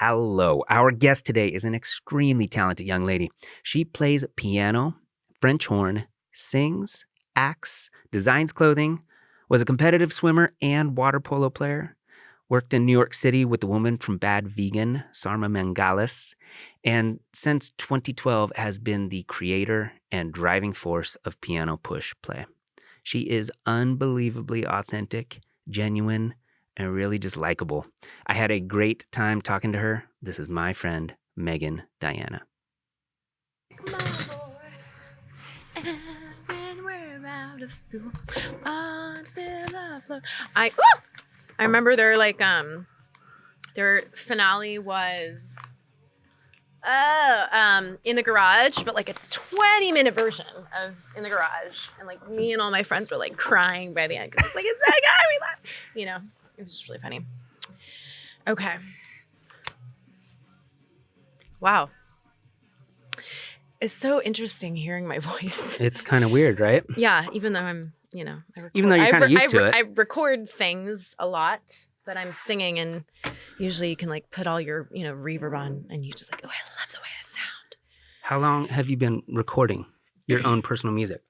Hello. Our guest today is an extremely talented young lady. She plays piano, French horn, sings, acts, designs clothing, was a competitive swimmer and water polo player, worked in New York City with the woman from Bad Vegan, Sarma Mangalis, and since 2012 has been the creator and driving force of Piano Push Play. She is unbelievably authentic, genuine, and really just likable. I had a great time talking to her. This is my friend, Megan Diana. Come on, boy. And when we're out of school, I'm still afloat. I remember their finale was in the garage, but like a 20-minute version of In the Garage, and like me and all my friends were like crying by the end because it's like, it's that guy, we laugh, you know. It was just really funny. Okay. Wow. It's so interesting hearing my voice. It's kind of weird, right? Yeah, even though I'm, even though you're kind of used to it. I record things a lot that I'm singing, and usually you can like put all your, reverb on, and you just like, oh, I love the way I sound. How long have you been recording your own personal music?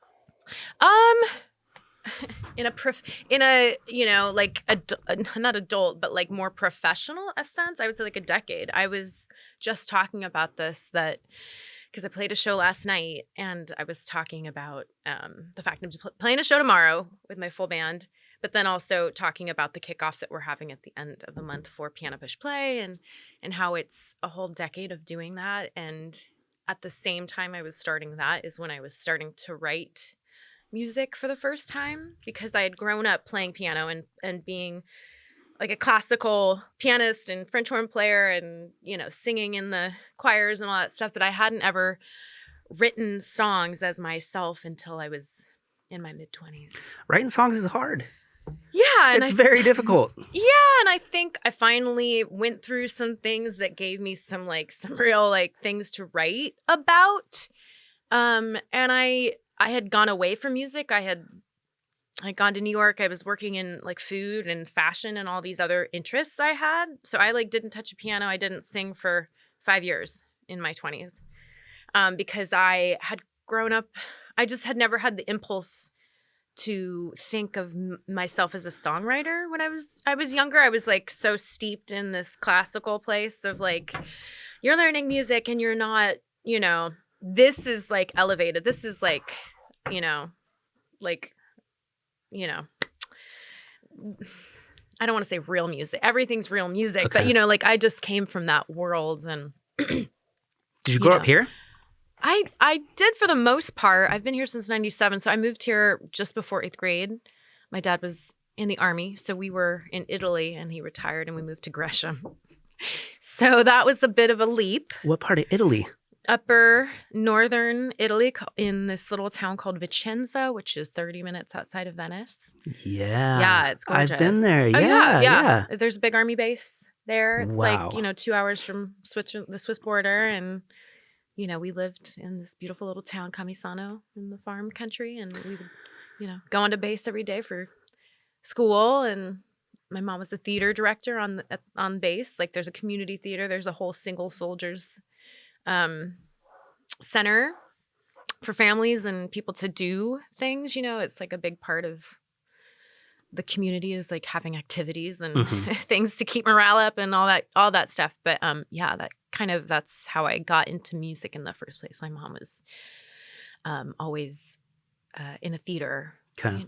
Not adult, but like more professional a sense, I would say like a decade. I was just talking about this because I played a show last night, and I was talking about the fact I'm playing a show tomorrow with my full band, but then also talking about the kickoff that we're having at the end of the month for Piano Push Play, and how it's a whole decade of doing that. And at the same time I was starting that is when I was starting to write music for the first time, because I had grown up playing piano and being like a classical pianist and French horn player and, singing in the choirs and all that stuff. But I hadn't ever written songs as myself until I was in my mid-20s. Writing songs is hard. Yeah. It's very difficult. Yeah. And I think I finally went through some things that gave me some real things to write about. And I had gone away from music. I had gone to New York. I was working in food and fashion and all these other interests I had. So I didn't touch a piano. I didn't sing for 5 years in my 20s because I had grown up. I just had never had the impulse to think of myself as a songwriter when I was younger. I was so steeped in this classical place of you're learning music and you're not, this is elevated. This is I don't want to say real music. Everything's real music, okay. But I just came from that world. And did you grow up here? I did for the most part. I've been here since 97. So I moved here just before 8th grade. My dad was in the army. So we were in Italy and he retired and we moved to Gresham. So that was a bit of a leap. What part of Italy? Upper northern Italy, in this little town called Vicenza, which is 30 minutes outside of Venice. Yeah. Yeah, it's gorgeous. I've been there. Oh, yeah. There's a big army base there. It's wow. 2 hours from the Swiss border. And, we lived in this beautiful little town, Camisano, in the farm country. And we would, go on to base every day for school. And my mom was a theater director on base. There's a community theater. There's a whole single soldiers center for families and people to do things. It's a big part of the community is having activities and things to keep morale up and all that stuff. But that's how I got into music in the first place. My mom was always in a theater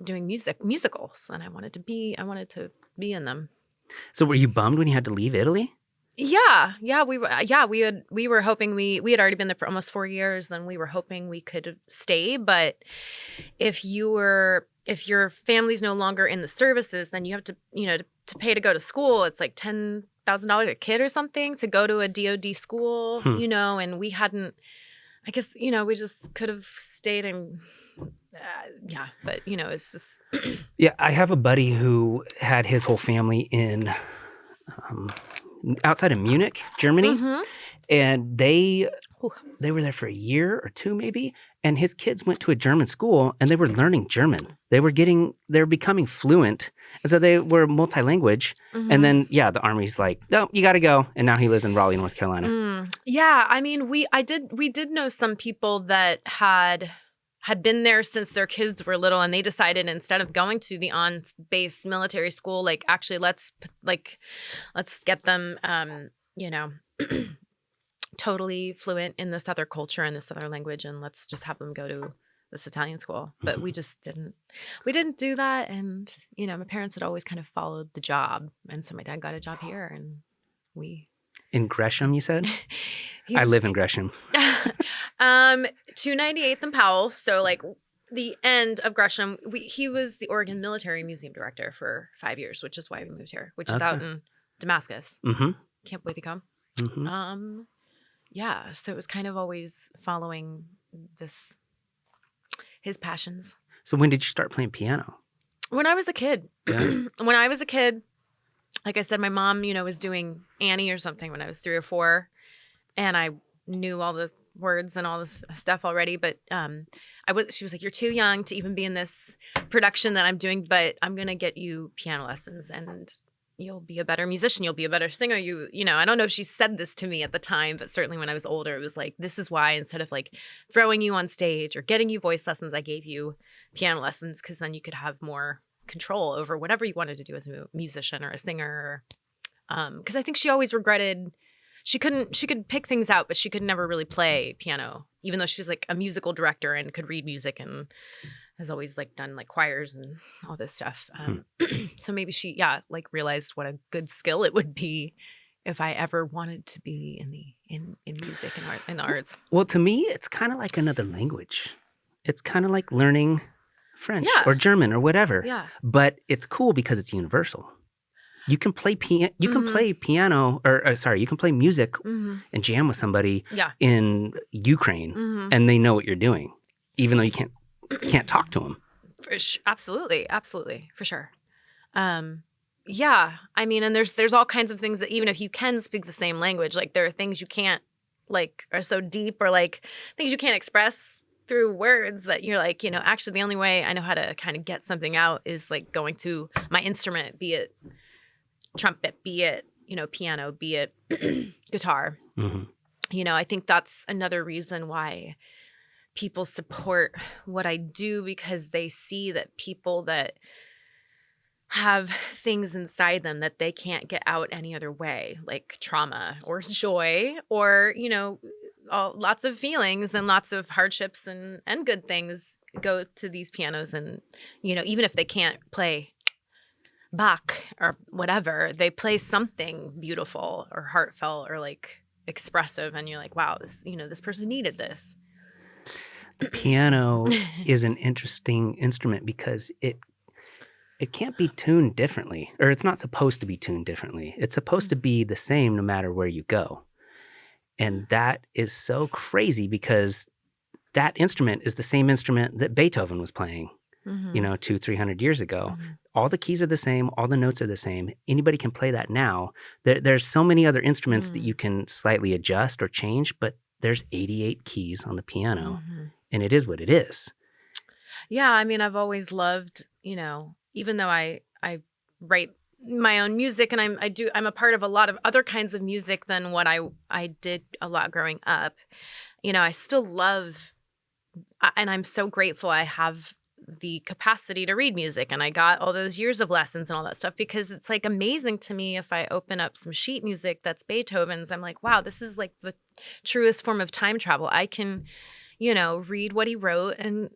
doing musicals, and I wanted to be in them. So were you bummed when you had to leave Italy? Yeah, we were hoping we had already been there for almost 4 years, and we were hoping we could stay. But if your family's no longer in the services, then you have to to pay to go to school. It's $10,000 a kid or something to go to a DoD school, and we hadn't. I guess we just could have stayed and but it's just yeah. I have a buddy who had his whole family in. Outside of Munich, Germany, and they They were there for a year or two maybe, and his kids went to a German school and they were learning German. They were becoming fluent, and so they were multi-language. And then the Army's like, no, you got to go. And now he lives in Raleigh, North Carolina. Yeah, I mean, we did know some people that had been there since their kids were little, and they decided instead of going to the on-base military school, like actually let's get them, totally fluent in this other culture and this other language, and let's just have them go to this Italian school. But we just didn't do that. And, my parents had always kind of followed the job. And so my dad got a job here, and we... In Gresham, you said? I live in Gresham. 298th and Powell. So like the end of Gresham, he was the Oregon Military Museum Director for 5 years, which is why we moved here, which is out in Damascus. Can't wait to come. Yeah, so it was kind of always following his passions. So when did you start playing piano? When I was a kid. Yeah. When I was a kid, like I said, my mom, was doing Annie or something when I was 3 or 4, and I knew all the words and all this stuff already. But she was like, "You're too young to even be in this production that I'm doing, but I'm gonna get you piano lessons, and you'll be a better musician. You'll be a better singer. I don't know if she said this to me at the time, but certainly when I was older, it was like, this is why instead of like throwing you on stage or getting you voice lessons, I gave you piano lessons, because then you could have more control over whatever you wanted to do as a musician or a singer. Because I think she always regretted she could pick things out, but she could never really play piano, even though she was like a musical director and could read music and has always like done like choirs and all this stuff. So maybe she, realized what a good skill it would be if I ever wanted to be in music and art, in the arts. Well, to me, it's kind of like another language. It's kind of like learning French or German or whatever. Yeah. But it's cool because it's universal. You can play piano. You can play piano, you can play music and jam with somebody in Ukraine, and they know what you're doing, even though you can't talk to them. Absolutely, for sure. I mean, and there's all kinds of things that even if you can speak the same language, like there are things you can't, like, are so deep, or like things you can't express through words that you're like, actually the only way I know how to kind of get something out is like going to my instrument, be it trumpet, be it, piano, be it guitar. I think that's another reason why people support what I do, because they see that people that have things inside them that they can't get out any other way, like trauma or joy or, lots of feelings and lots of hardships and good things go to these pianos. And, even if they can't play Bach or whatever, they play something beautiful or heartfelt or like expressive. And you're like, wow, this person needed this. The piano is an interesting instrument because it can't be tuned differently, or it's not supposed to be tuned differently. It's supposed to be the same no matter where you go. And that is so crazy because that instrument is the same instrument that Beethoven was playing, 200-300 years ago. All the keys are the same. All the notes are the same. Anybody can play that now. There's so many other instruments that you can slightly adjust or change, but there's 88 keys on the piano, and it is what it is. Yeah, I mean, I've always loved, even though I write my own music and I'm a part of a lot of other kinds of music than what I did a lot growing up. I still love, and I'm so grateful I have the capacity to read music, and I got all those years of lessons and all that stuff, because it's like amazing to me if I open up some sheet music that's Beethoven's, I'm like, wow, this is like the truest form of time travel. I can read what he wrote and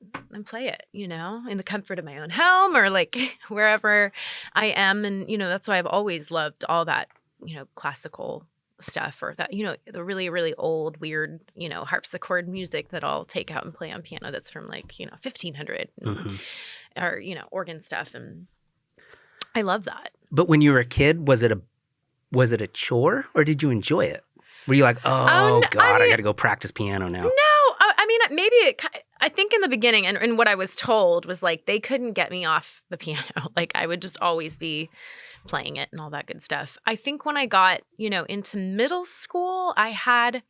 play it, in the comfort of my own home or like wherever I am. And, that's why I've always loved all that, classical stuff, or that, the really, really old, weird, harpsichord music that I'll take out and play on piano that's from like, 1500 or, organ stuff. And I love that. But when you were a kid, was it a chore or did you enjoy it? Were you like, I got to go practice piano now? No. I mean, maybe I think in the beginning, and what I was told was like they couldn't get me off the piano. Like I would just always be playing it and all that good stuff. I think when I got, into middle school, I had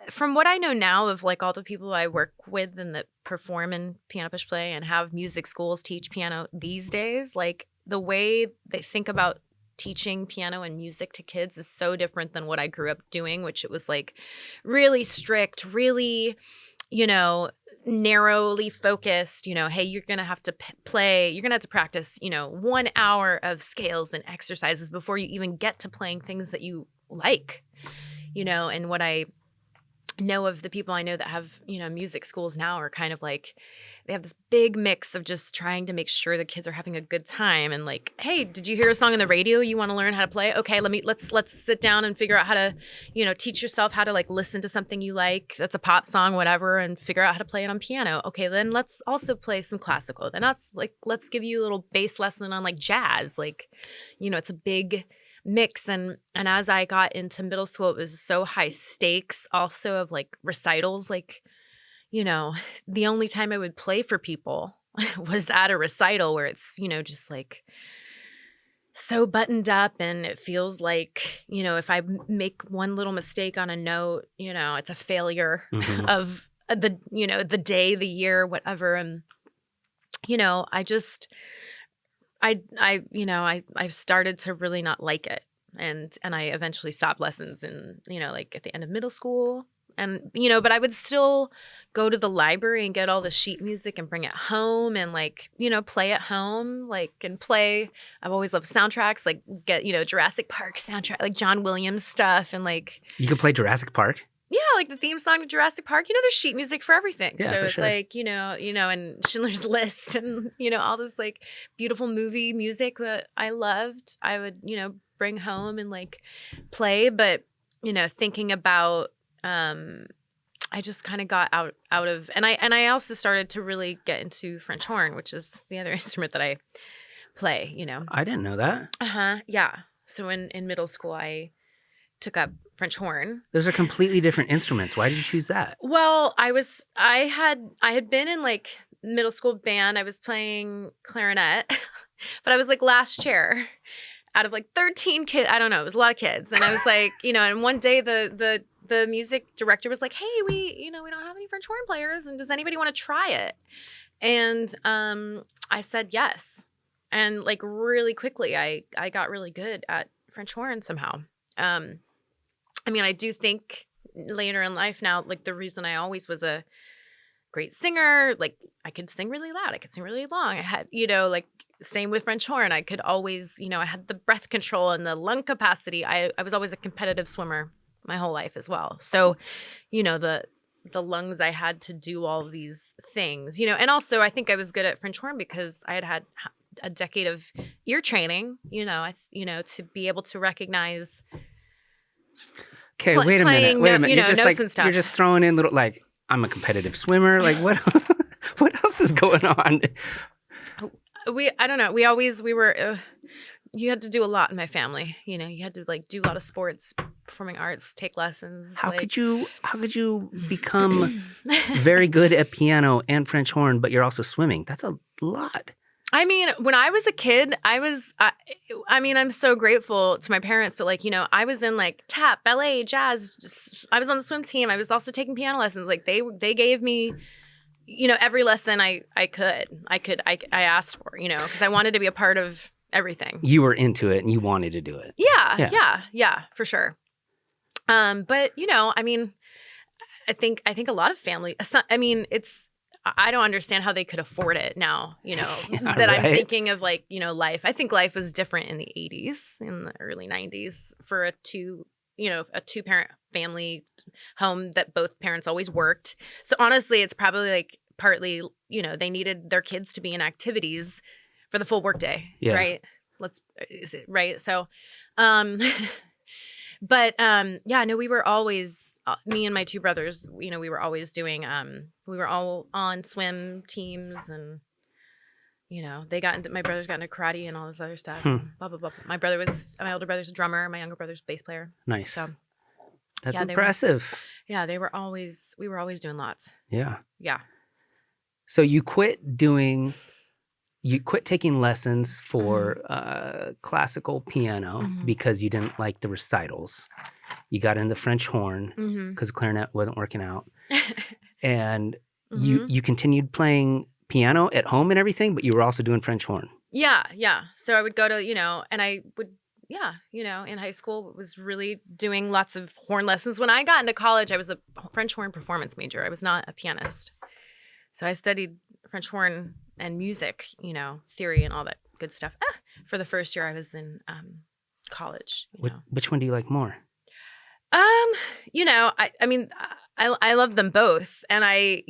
from what I know now of like all the people I work with and that perform in piano push play and have music schools teach piano these days, like the way they think about teaching piano and music to kids is so different than what I grew up doing, which it was like really strict, really, narrowly focused, hey, you're going to have to play, you're going to have to practice, 1 hour of scales and exercises before you even get to playing things that you like, and what I know of the people I know that have, music schools now are kind of like, they have this big mix of just trying to make sure the kids are having a good time and like, hey, did you hear a song on the radio? You want to learn how to play? Okay, let's sit down and figure out how to, teach yourself how to like listen to something you like. That's a pop song, whatever, and figure out how to play it on piano. Okay, then let's also play some classical. Then let's give you a little bass lesson on like jazz. Like, it's a big mix. And as I got into middle school, it was so high stakes also of like recitals. Like, the only time I would play for people was at a recital where it's, just like so buttoned up and it feels like, if I make one little mistake on a note, it's a failure of the day, the year, whatever. And, I started to really not like it. And I eventually stopped lessons in, like at the end of middle school. And, but I would still go to the library and get all the sheet music and bring it home and like, play at home, like, and play. I've always loved soundtracks, like get, Jurassic Park soundtrack, like John Williams stuff. And like, You can play Jurassic Park? yeah, like the theme song to Jurassic Park, there's sheet music for everything. Yeah, so for it's sure. like, and Schindler's List and, all this like beautiful movie music that I loved, I would, bring home and like play. But, thinking about, I just kind of got out of, and I also started to really get into French horn, which is the other instrument that I play, I didn't know that. Yeah. So in middle school, I took up French horn. Those are completely different instruments. Why did you choose that? Well, I had been in like middle school band. I was playing clarinet, but I was like last chair out of like 13 kids. I don't know. It was a lot of kids. And I was like, and one day the music director was like, hey, we don't have any French horn players. And does anybody want to try it? And I said yes. And like really quickly, I got really good at French horn somehow. I do think later in life now, like the reason I always was a great singer, like I could sing really loud, I could sing really long. I had, like same with French horn. I could always, I had the breath control and the lung capacity. I was always a competitive swimmer my whole life as well. So, the lungs, I had to do all of these things, and also I think I was good at French horn because I had a decade of ear training, to be able to recognize. Okay, wait a minute. You're just notes and stuff. You're just throwing in little like I'm a competitive swimmer. Like what? What else is going on? I don't know. We were. You had to do a lot in my family. You had to like do a lot of sports, performing arts, take lessons. How could you become very good at piano and French horn, but you're also swimming? That's a lot. When I was a kid, I'm so grateful to my parents, but like, I was in like tap, ballet, jazz. I was on the swim team. I was also taking piano lessons. Like they gave me, every lesson I asked for, because I wanted to be a part of everything. You were into it and you wanted to do it. Yeah, for sure. But I think a lot of family, I don't understand how they could afford it now, that I'm thinking of like, life. I think life was different in the 80s, in the early 90s for a two-parent family home that both parents always worked. So honestly, it's probably like partly, they needed their kids to be in activities for the full workday, right? Right? So, but we were always, me and my two brothers, we were always doing, we were all on swim teams and, my brothers got into karate and all this other stuff. Blah, blah, blah. My older brother's a drummer. My younger brother's a bass player. Nice. So that's impressive. we were always doing lots. Yeah. Yeah. So you quit taking lessons for classical piano because you didn't like the recitals. You got into French horn Mm-hmm. because clarinet wasn't working out. And Mm-hmm. you continued playing piano at home and everything, but you were also doing French horn. Yeah, yeah. So I would go to, and I would, in high school, was really doing lots of horn lessons. When I got into college, I was a French horn performance major. I was not a pianist. So I studied French horn and music, theory and all that good stuff for the first year I was in college. Which one do you like more? I love them both. And I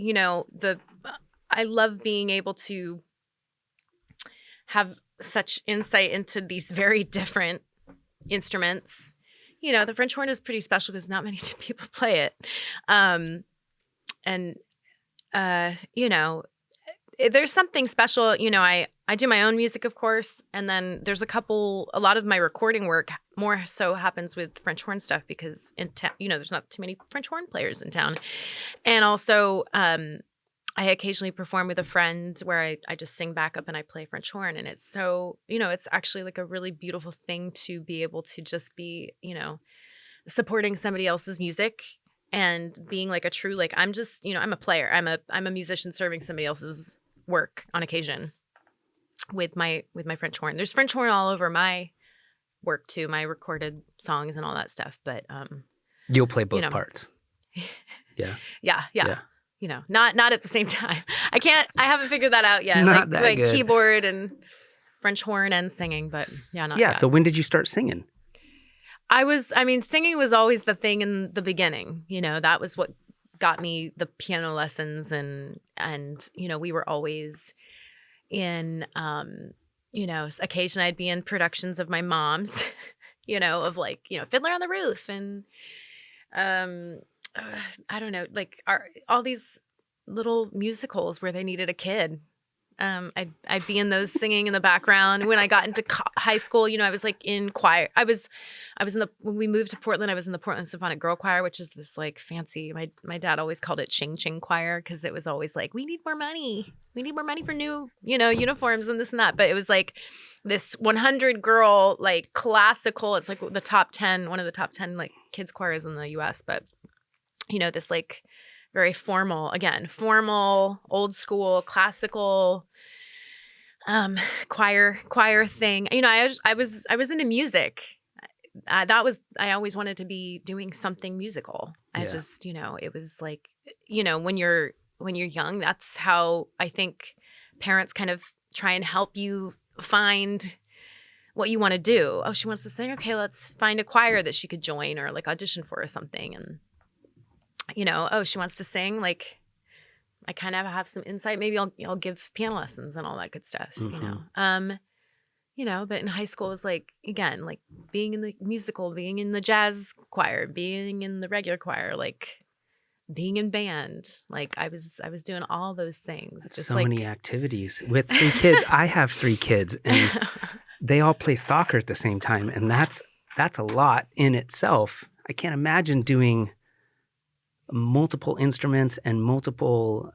love being able to have such insight into these very different instruments. The French horn is pretty special because not many people play it. There's something special. I do my own music, of course. And then there's a lot of my recording work more so happens with French horn stuff because in town, there's not too many French horn players in town. And also, I occasionally perform with a friend where I just sing backup and I play French horn. And it's so, it's actually like a really beautiful thing to be able to just be, supporting somebody else's music and being like a true, like, I'm just, I'm a player. I'm a musician serving somebody else's work on occasion with my French horn. There's French horn all over my work too, my recorded songs and all that stuff. But you'll play both parts. Yeah. Yeah. Not at the same time. I haven't figured that out yet. Not that like good. Keyboard and French horn and singing, but not yet. So when did you start singing? Singing was always the thing in the beginning. That was what got me the piano lessons and we were always in, occasionally I'd be in productions of my mom's, of like, Fiddler on the Roof and, I don't know, like all these little musicals where they needed a kid. I'd be in those singing in the background. When I got into high school, I was like in choir. I was when we moved to Portland, I was in the Portland Symphonic Girl Choir, which is this like fancy, my dad always called it Ching Ching Choir because it was always like, we need more money. We need more money for new, uniforms and this and that. But it was like this 100 girl, like classical, it's like the top 10, one of the top 10 like kids choirs in the US. But, this like very formal, old school, classical choir thing. I was into music. I always wanted to be doing something musical. I just, it was like, when you're young, that's how I think parents kind of try and help you find what you want to do. Oh, she wants to sing. Okay, let's find a choir that she could join or like audition for or something. And oh, she wants to sing. Like, I kind of have some insight. Maybe I'll give piano lessons and all that good stuff. Mm-hmm. But in high school it was like, again, like being in the musical, being in the jazz choir, being in the regular choir, like being in band. Like I was doing all those things. That's just so like... many activities with 3 kids. I have 3 kids and they all play soccer at the same time. And that's a lot in itself. I can't imagine doing multiple instruments and multiple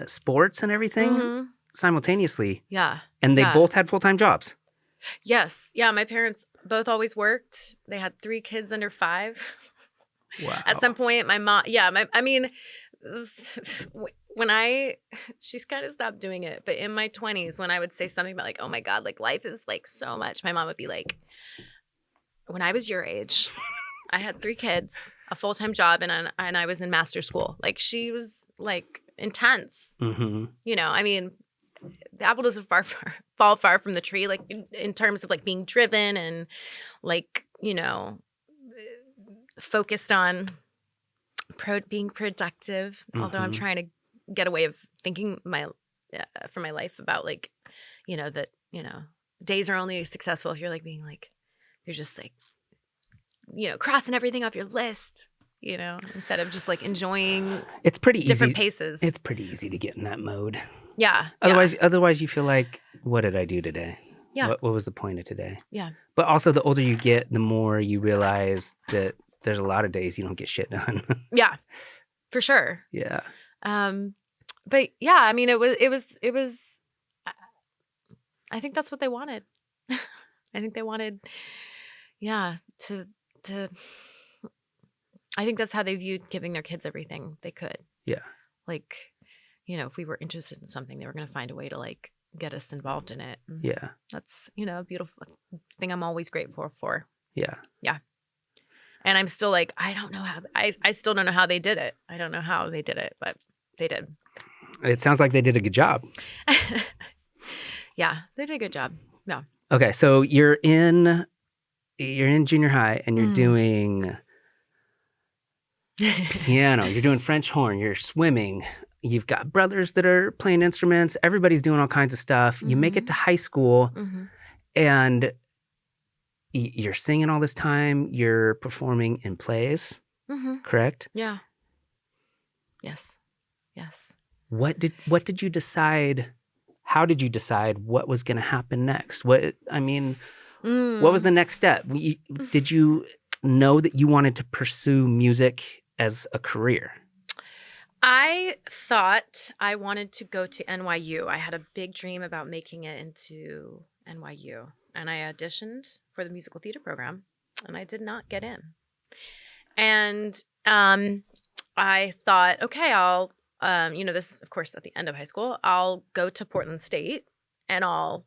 sports and everything simultaneously. Yeah. And they both had full-time jobs. Yes. Yeah. My parents both always worked. They had 3 kids under 5. Wow. At some point, my mom, she's kind of stopped doing it. But in my 20s, when I would say something about like, oh my God, like life is like so much, my mom would be like, when I was your age, I had 3 kids, a full-time job, and I was in master's school. Like she was like intense. Mm-hmm. The apple doesn't fall far from the tree, like in terms of like being driven and like, focused on being productive. Although I'm trying to get away of thinking for my life about like, that, days are only successful if you're like being like, you're just like, crossing everything off your list, instead of just like enjoying it's pretty different easy. paces. It's pretty easy to get in that mode. Yeah. Otherwise you feel like, what did I do today? Yeah. What was the point of today? Yeah. But also the older you get, the more you realize that there's a lot of days you don't get shit done. Yeah, for sure. Yeah. But yeah, it was, I think that's what they wanted. I think they wanted, to I think that's how they viewed giving their kids everything they could. Yeah. Like, if we were interested in something, they were going to find a way to like get us involved in it. And Yeah. that's, a beautiful thing I'm always grateful for. Yeah. Yeah. And I'm still like, I don't know how, I still don't know how they did it. I don't know how they did it, but they did. It sounds like they did a good job. Yeah, they did a good job. Yeah. Okay, so you're in junior high and you're doing piano, you're doing French horn, you're swimming, you've got brothers that are playing instruments, everybody's doing all kinds of stuff. You make it to high school and you're singing all this time, you're performing in plays, correct? Yeah. Yes. Yes. What did you decide? How did you decide what was going to happen next? What was the next step? Did you know that you wanted to pursue music as a career? I thought I wanted to go to NYU. I had a big dream about making it into NYU. And I auditioned for the musical theater program, and I did not get in. And I thought, okay, I'll, this, of course, at the end of high school, I'll go to Portland State and I'll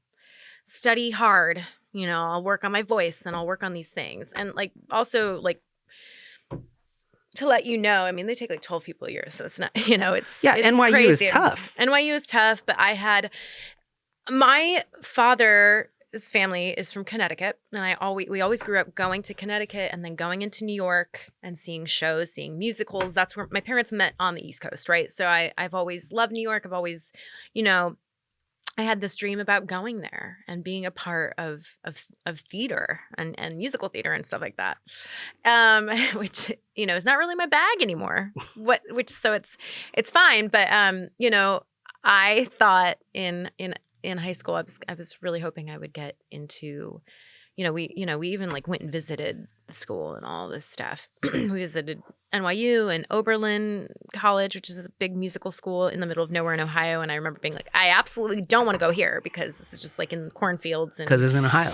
study hard. I'll work on my voice and I'll work on these things. And also to let you know, they take 12 people a year. So it's not, it's NYU crazy. is tough. NYU is tough, but my father's family is from Connecticut, and we always grew up going to Connecticut and then going into New York and seeing shows, seeing musicals. That's where my parents met, on the East Coast, right? So I've always loved New York. I've always, I had this dream about going there and being a part of theater and musical theater and stuff like that, which is not really my bag anymore. So it's fine, but I thought in high school I was really hoping I would get into, we even went and visited the school and all this stuff. We visited NYU and Oberlin College, which is a big musical school in the middle of nowhere in Ohio. And I remember being like, I absolutely don't want to go here because this is just in cornfields. Because it's in Ohio.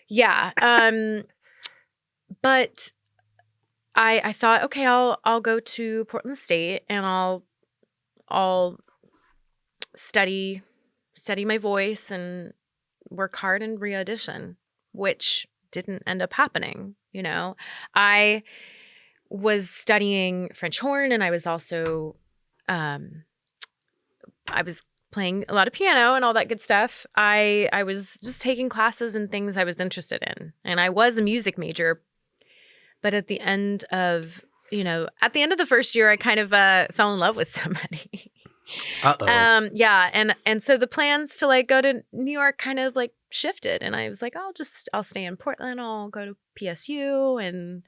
Yeah. But I thought, okay, I'll go to Portland State and I'll study my voice and work hard and re-audition, which didn't end up happening. I was studying French horn, and I was also, I was playing a lot of piano and all that good stuff. I was just taking classes and things I was interested in, and I was a music major. But at the end of the first year, I kind of fell in love with somebody. Uh-oh. Yeah, and so the plans to go to New York kind of shifted, and I was like, I'll stay in Portland. I'll go to PSU, and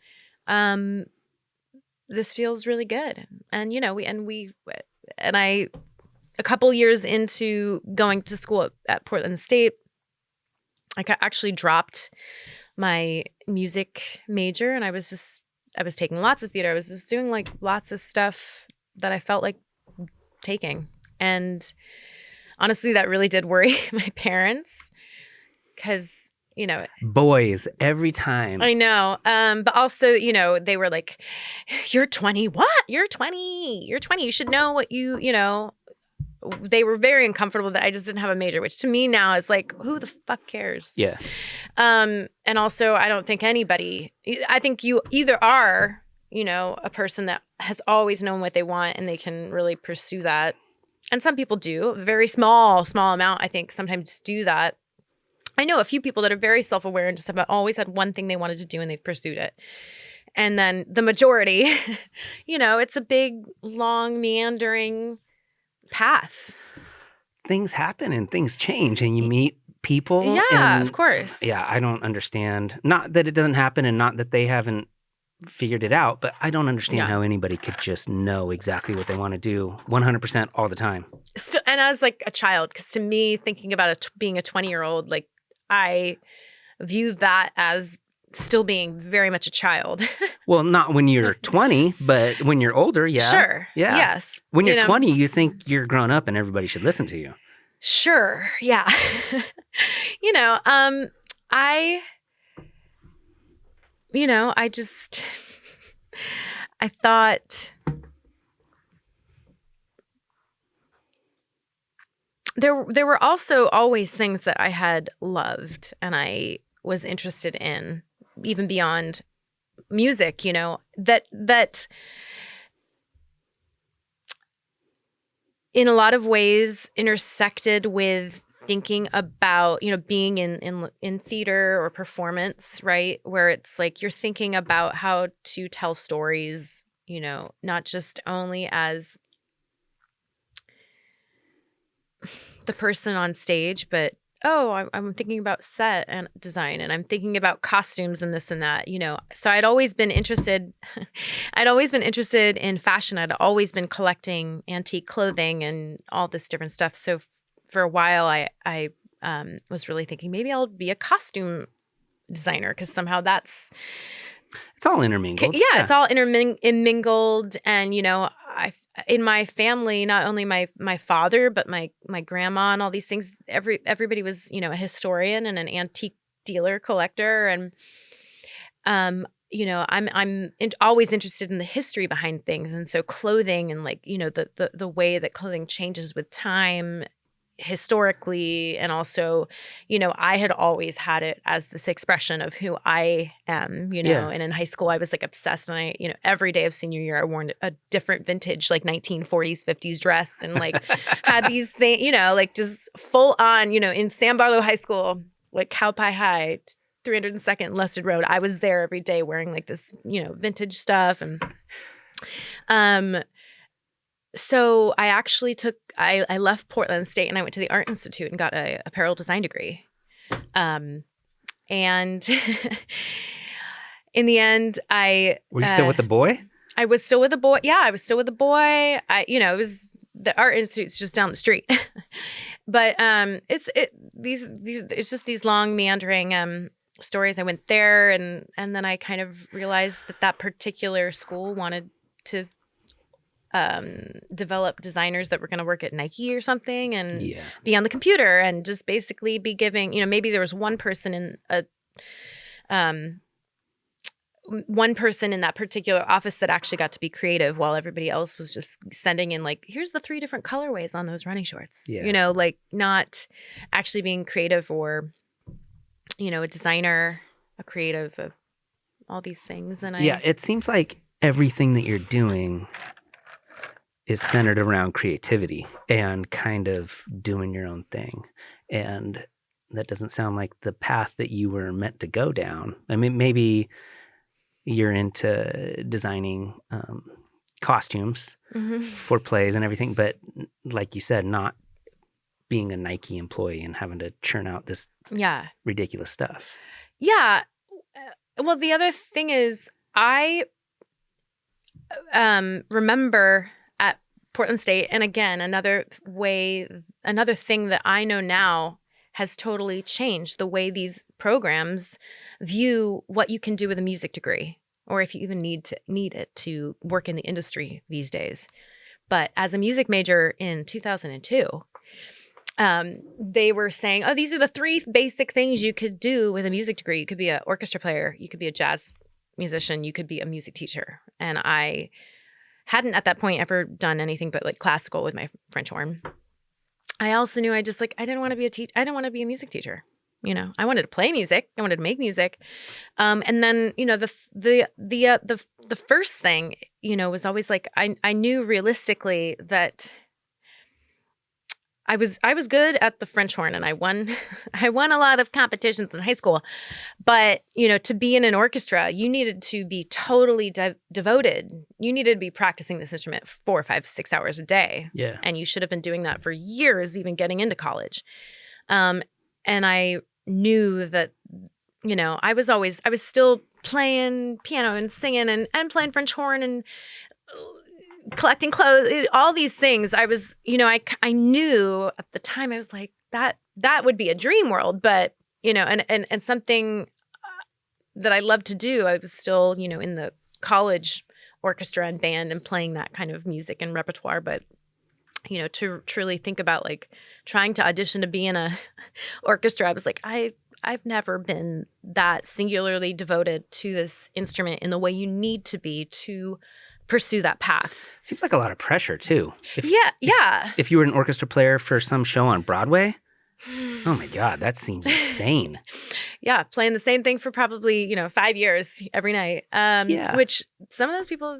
this feels really good. And I a couple years into going to school at Portland State, I actually dropped my music major, and I was taking lots of theater. I was just doing lots of stuff that I felt like taking. And honestly, that really did worry my parents because, boys every time. I know. But also, they were like, you're 20. What? You're 20. You're 20. You should know what they were very uncomfortable that I just didn't have a major, which to me now is who the fuck cares? Yeah. And also, I don't think I think you either are, a person that has always known what they want and they can really pursue that. And some people do. A very small amount, I think, sometimes do that. I know a few people that are very self-aware and just have always had one thing they wanted to do and they've pursued it. And then the majority, it's a big, long, meandering path. Things happen and things change and you meet people. Yeah, of course. Yeah, I don't understand. Not that it doesn't happen and not that they haven't figured it out, but I don't understand how anybody could just know exactly what they want to do 100% all the time. And I was a child, because to me, thinking about being a 20-year-old, I view that as still being very much a child. Well, not when you're 20, but when you're older, yeah. Sure. Yeah. Yes. When you're 20, you think you're grown up and everybody should listen to you. Sure. Yeah. I just, I thought there were also always things that I had loved and I was interested in, even beyond music, you know, that in a lot of ways intersected with thinking about, you know, being in theater or performance, right? Where it's like you're thinking about how to tell stories, you know, not just only as the person on stage, but I'm thinking about set and design and I'm thinking about costumes and this and that, you know. So I'd always been interested in fashion. I'd always been collecting antique clothing and all this different stuff. So for a while I was really thinking maybe I'll be a costume designer because somehow it's all intermingled. Yeah, it's all intermingled. And, you know, in my family, not only my father, but my grandma and all these things, everybody was, you know, a historian and an antique dealer collector. And, you know, I'm always interested in the history behind things. And so clothing and like, you know, the way that clothing changes with time historically, and also, you know, I had always had it as this expression of who I am, you know. Yeah. And in high school I was like obsessed, and I, you know, every day of senior year I wore a different vintage like 1940s 50s dress and like had these things, you know, like just full on, you know, in San Barlow High School, like Cow Pie High, 302nd Lusted Road, I was there every day wearing like this, you know, vintage stuff. And so I actually I left Portland State and I went to the Art Institute and got a apparel design degree. And in the end, Were you still with the boy? I was still with the boy. Yeah, I was still with the boy. You know, it was the Art Institute's just down the street. But it's just these long meandering stories. I went there and then I kind of realized that particular school wanted to develop designers that were going to work at Nike or something and be on the computer and just basically be giving, you know, maybe there was one person in that particular office that actually got to be creative while everybody else was just sending in like, here's the 3 different colorways on those running shorts, you know, like not actually being creative or, you know, a designer, a creative, all these things. And it seems like everything that you're doing is centered around creativity and kind of doing your own thing. And that doesn't sound like the path that you were meant to go down. I mean, maybe you're into designing costumes for plays and everything, but like you said, not being a Nike employee and having to churn out this ridiculous stuff. Yeah. Well, the other thing is I remember at Portland State, and again, another thing that I know now has totally changed the way these programs view what you can do with a music degree, or if you even need it to work in the industry these days. But as a music major in 2002, they were saying, oh, these are the 3 basic things you could do with a music degree. You could be an orchestra player, you could be a jazz musician, you could be a music teacher. And I hadn't at that point ever done anything but like classical with my French horn. I also knew I didn't want to be I didn't want to be a music teacher. You know, I wanted to play music. I wanted to make music. And then, you know, the first thing, you know, was always like, I knew realistically that I was good at the French horn and I won a lot of competitions in high school. But, you know, to be in an orchestra, you needed to be totally devoted. You needed to be practicing this instrument 4, 5, 6 hours a day. Yeah. And you should have been doing that for years, even getting into college. And I knew that, you know, I was still playing piano and singing and playing French horn and collecting clothes, all these things. I was, you know, I knew at the time, I was like, that would be a dream world, but, you know, and something that I love to do. I was still, you know, in the college orchestra and band and playing that kind of music and repertoire. But, you know, to truly think about like trying to audition to be in a orchestra, I was like, I I've never been that singularly devoted to this instrument in the way you need to be to pursue that path. Seems like a lot of pressure too. Yeah. If you were an orchestra player for some show on Broadway, oh my God, that seems insane. Yeah, playing the same thing for probably, 5 years every night. Which some of those people,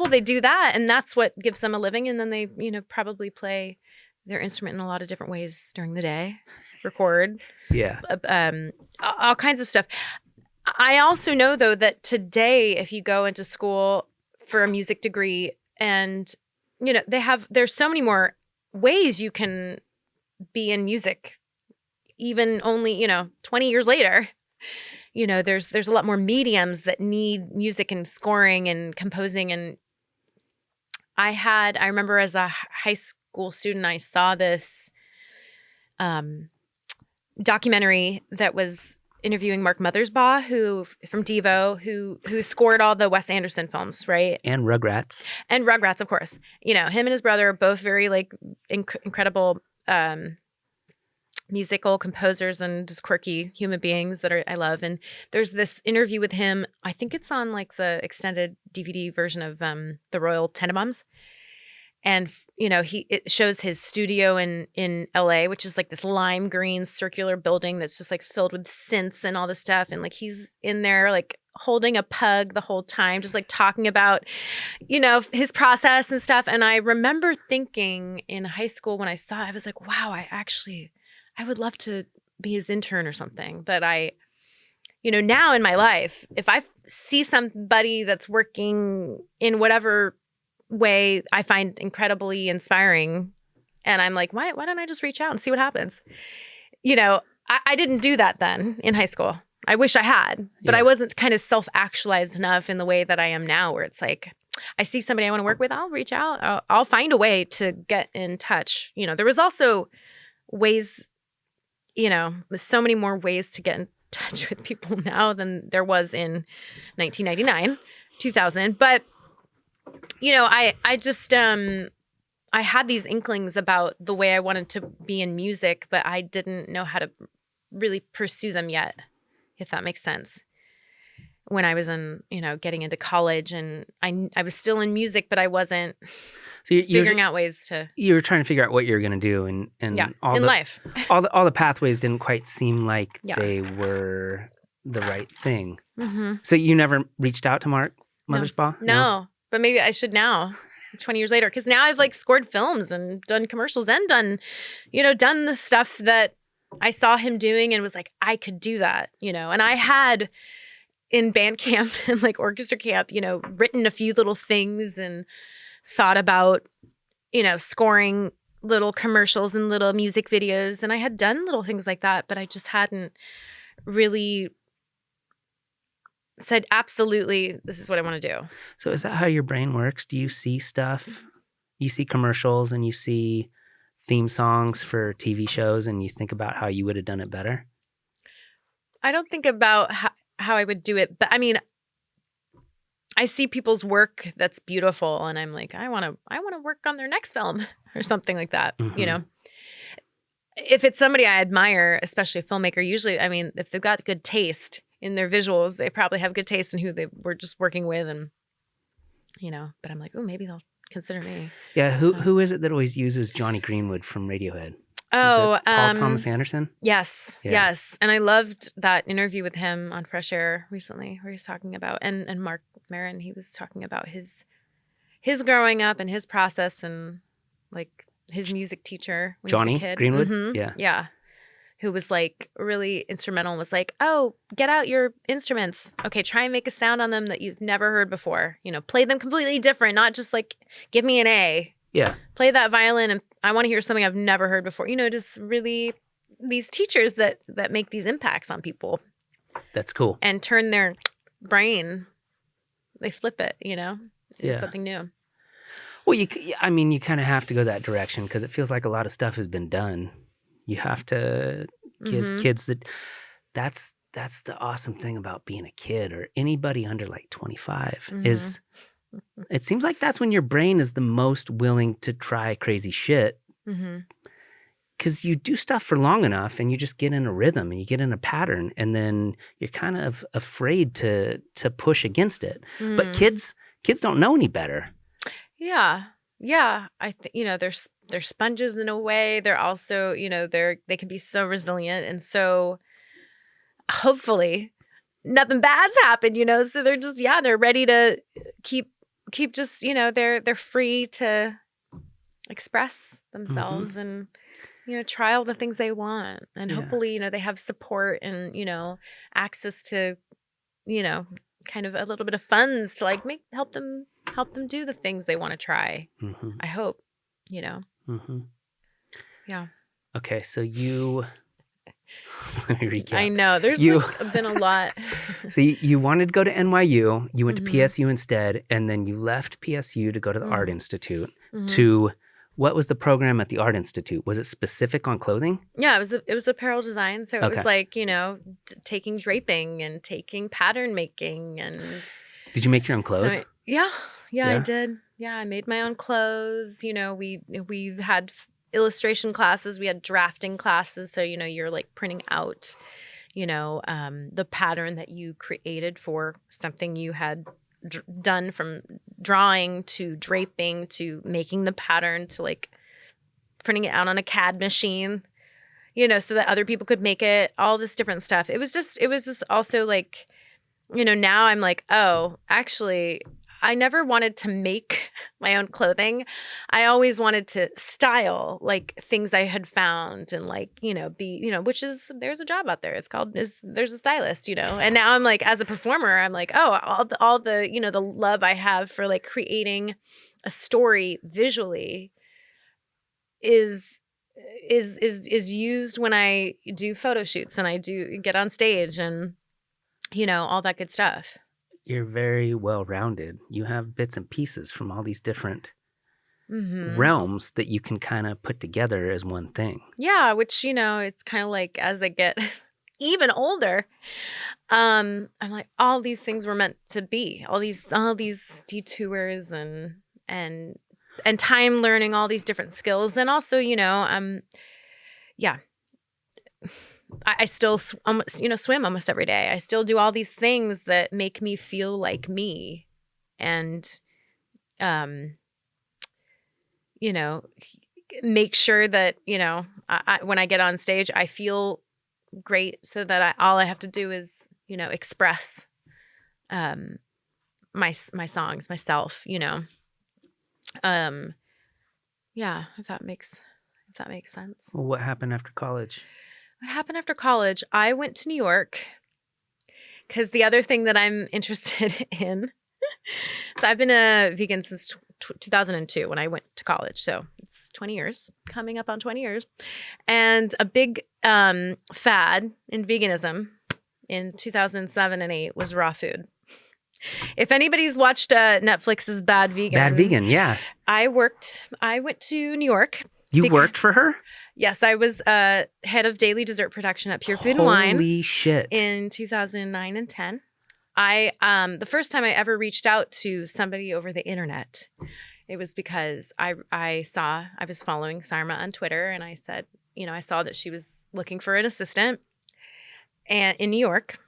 they do that, and that's what gives them a living, and then they, probably play their instrument in a lot of different ways during the day, record, all kinds of stuff. I also know, though, that today, if you go into school for a music degree, and there's so many more ways you can be in music, even only 20 years later. There's a lot more mediums that need music and scoring and composing. And I remember as a high school student, I saw this documentary that was interviewing Mark Mothersbaugh, who from Devo, who scored all the Wes Anderson films, right? And Rugrats. And Rugrats, of course. Him and his brother are both very incredible musical composers and just quirky human beings that I love. And there's this interview with him. I think it's on the extended DVD version of The Royal Tenenbaums. And, it shows his studio in LA, which is this lime green circular building that's just filled with synths and all this stuff. And he's in there holding a pug the whole time, just talking about, his process and stuff. And I remember thinking in high school when I saw it, I was like, wow, I would love to be his intern or something. But now in my life, if I see somebody that's working in whatever way I find incredibly inspiring, and I'm like, why don't I just reach out and see what happens? I didn't do that then in high school. I wish I had, but I wasn't kind of self-actualized enough in the way that I am now, where it's I see somebody I want to work with, I'll reach out. I'll find a way to get in touch. There was also ways, there's so many more ways to get in touch with people now than there was in 1999, 2000. But, I just, I had these inklings about the way I wanted to be in music, but I didn't know how to really pursue them yet, if that makes sense. When I was in, getting into college, and I was still in music, but I wasn't figuring out ways to. You were trying to figure out what you were going to do, and life, all the pathways didn't quite seem like they were the right thing. Mm-hmm. So you never reached out to Mark Mothersbaugh? No, but maybe I should now. 20 years later, because now I've scored films and done commercials and done the stuff that I saw him doing and was like, I could do that, and I had in band camp and orchestra camp, written a few little things and thought about, scoring little commercials and little music videos. And I had done little things like that, but I just hadn't really said, absolutely, this is what I want to do. So is that how your brain works? Do you see stuff? You see commercials and you see theme songs for TV shows and you think about how you would have done it better? I don't think about how I would do it, but I mean, I see people's work that's beautiful and I'm like, I want to work on their next film or something like that, Mm-hmm. If it's somebody I admire, especially a filmmaker, usually, I mean, if they've got good taste in their visuals, they probably have good taste in who they were just working with. And, but I'm like, oh, maybe they'll consider me. Yeah. Who is it that always uses Johnny Greenwood from Radiohead? Oh, Paul Thomas Anderson? Yes. Yeah. Yes. And I loved that interview with him on Fresh Air recently where he's talking about, and Mark Maron, he was talking about his growing up and his process and his music teacher when Johnny he was a kid. Greenwood? Mm-hmm. Yeah. Yeah. Who was really instrumental and was like, oh, get out your instruments. Okay, try and make a sound on them that you've never heard before. Play them completely different, not just give me an A. Yeah. Play that violin and I want to hear something I've never heard before. Just really these teachers that make these impacts on people. That's cool. And turn their brain, they flip it, into something new. Well, you kind of have to go that direction because it feels like a lot of stuff has been done. You have to give kids that's the awesome thing about being a kid or anybody under 25 is it seems like that's when your brain is the most willing to try crazy shit. Mm-hmm. because you do stuff for long enough and you just get in a rhythm and you get in a pattern, and then you're kind of afraid to push against it. But kids don't know any better. Yeah. Yeah. They're sponges in a way. They're also, they can be so resilient. And so hopefully nothing bad's happened, so they're just, they're ready to keep just, they're free to express themselves and, try all the things they want. And hopefully, they have support and, access to, kind of a little bit of funds to like help them do the things they want to try. I hope, Yeah. Okay. So let me recap. I know there's been a lot. So you wanted to go to NYU, you went to PSU instead, and then you left PSU to go to the Art Institute to, what was the program at the Art Institute? Was it specific on clothing? Yeah, it was apparel design. So it was like, taking draping and taking pattern making. And did you make your own clothes? So yeah, I did. Yeah, I made my own clothes. We had illustration classes, we had drafting classes. So, you're like printing out, the pattern that you created for something you had done, from drawing to draping to making the pattern to like printing it out on a CAD machine, so that other people could make it, all this different stuff. It was just also like, now I'm like, oh, actually, I never wanted to make my own clothing. I always wanted to style like things I had found and like, which is, there's a job out there. It's called, there's a stylist, and now I'm like, as a performer, I'm like, oh, all the, the love I have for like creating a story visually is used when I do photo shoots and I do get on stage and, all that good stuff. You're very well-rounded. You have bits and pieces from all these different realms that you can kind of put together as one thing. Yeah, which, it's kind of like as I get even older, I'm like, all these things were meant to be. All these detours and time learning all these different skills. And also, I still, swim almost every day. I still do all these things that make me feel like me, and, make sure that I when I get on stage, I feel great, so that all I have to do is express, my songs, myself. If that makes sense. Well, what happened after college? What happened after college? I went to New York because the other thing that I'm interested in. So I've been a vegan since 2002 when I went to college. So it's 20 years, coming up on 20 years. And a big fad in veganism in 2007 and 8 was raw food. If anybody's watched Netflix's Bad Vegan. Yeah. I went to New York. You worked for her? Yes, I was head of daily dessert production at Pure Food and Wine. Holy shit. In 2009 and 10. The first time I ever reached out to somebody over the internet, it was because I was following Sarma on Twitter, and I said, I saw that she was looking for an assistant in New York.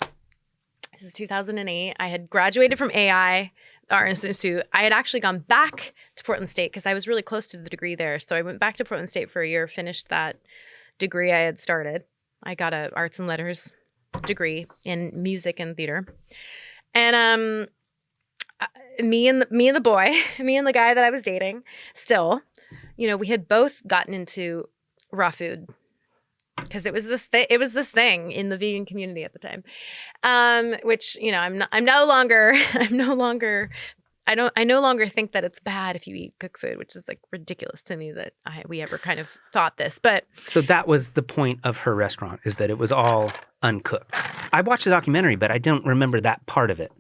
This is 2008. I had graduated from AI, Art Institute. I had actually gone back to Portland State because I was really close to the degree there. So I went back to Portland State for a year, finished that degree I had started. I got an arts and letters degree in music and theater. And me and the guy that I was dating still, we had both gotten into raw food because it was this thing in the vegan community at the time, which I no longer think that it's bad if you eat cooked food, which is like ridiculous to me that we ever kind of thought this. But so that was the point of her restaurant, is that it was all uncooked. I watched the documentary, but I don't remember that part of it.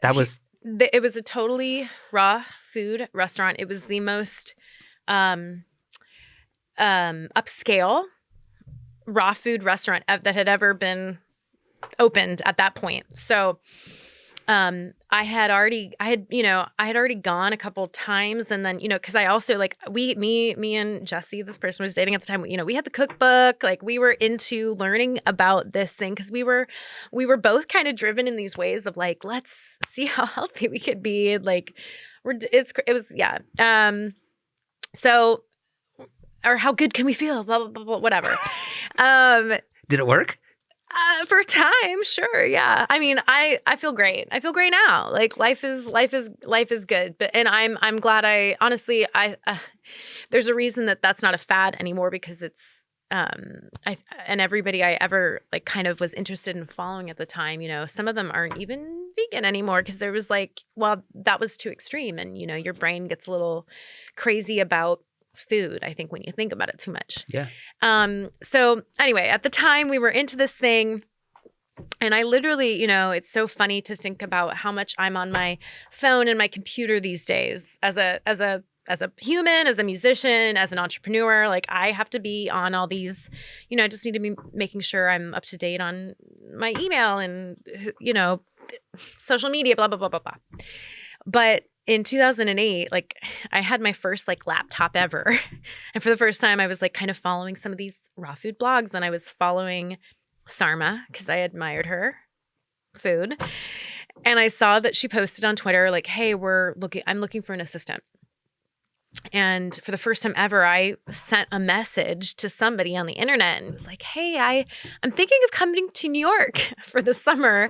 It was a totally raw food restaurant. It was the most upscale raw food restaurant that had ever been opened at that point. So I had already gone a couple times, and then, cause I also like, me and Jesse, this person was dating at the time, we had the cookbook, like we were into learning about this thing. Cause we were both kind of driven in these ways of like, let's see how healthy we could be. Like so, or how good can we feel? Blah, blah, blah, blah, whatever. Did it work? For a time, sure, yeah. I mean, I feel great. I feel great now. Like life is good. But I'm glad. There's a reason that's not a fad anymore, because it's and everybody I ever like kind of was interested in following at the time, some of them aren't even vegan anymore, because there was like, well, that was too extreme, and your brain gets a little crazy about food, I think, when you think about it too much. Yeah. So anyway, at the time we were into this thing, and I literally, it's so funny to think about how much I'm on my phone and my computer these days as a human, as a musician, as an entrepreneur. Like I have to be on all these, I just need to be making sure I'm up to date on my email and, social media, blah, blah, blah, blah, blah. But in 2008, like I had my first like laptop ever. And for the first time, I was like kind of following some of these raw food blogs, and I was following Sarma because I admired her food. And I saw that she posted on Twitter like, hey, I'm looking for an assistant. And for the first time ever, I sent a message to somebody on the internet and was like, hey, I'm thinking of coming to New York for the summer,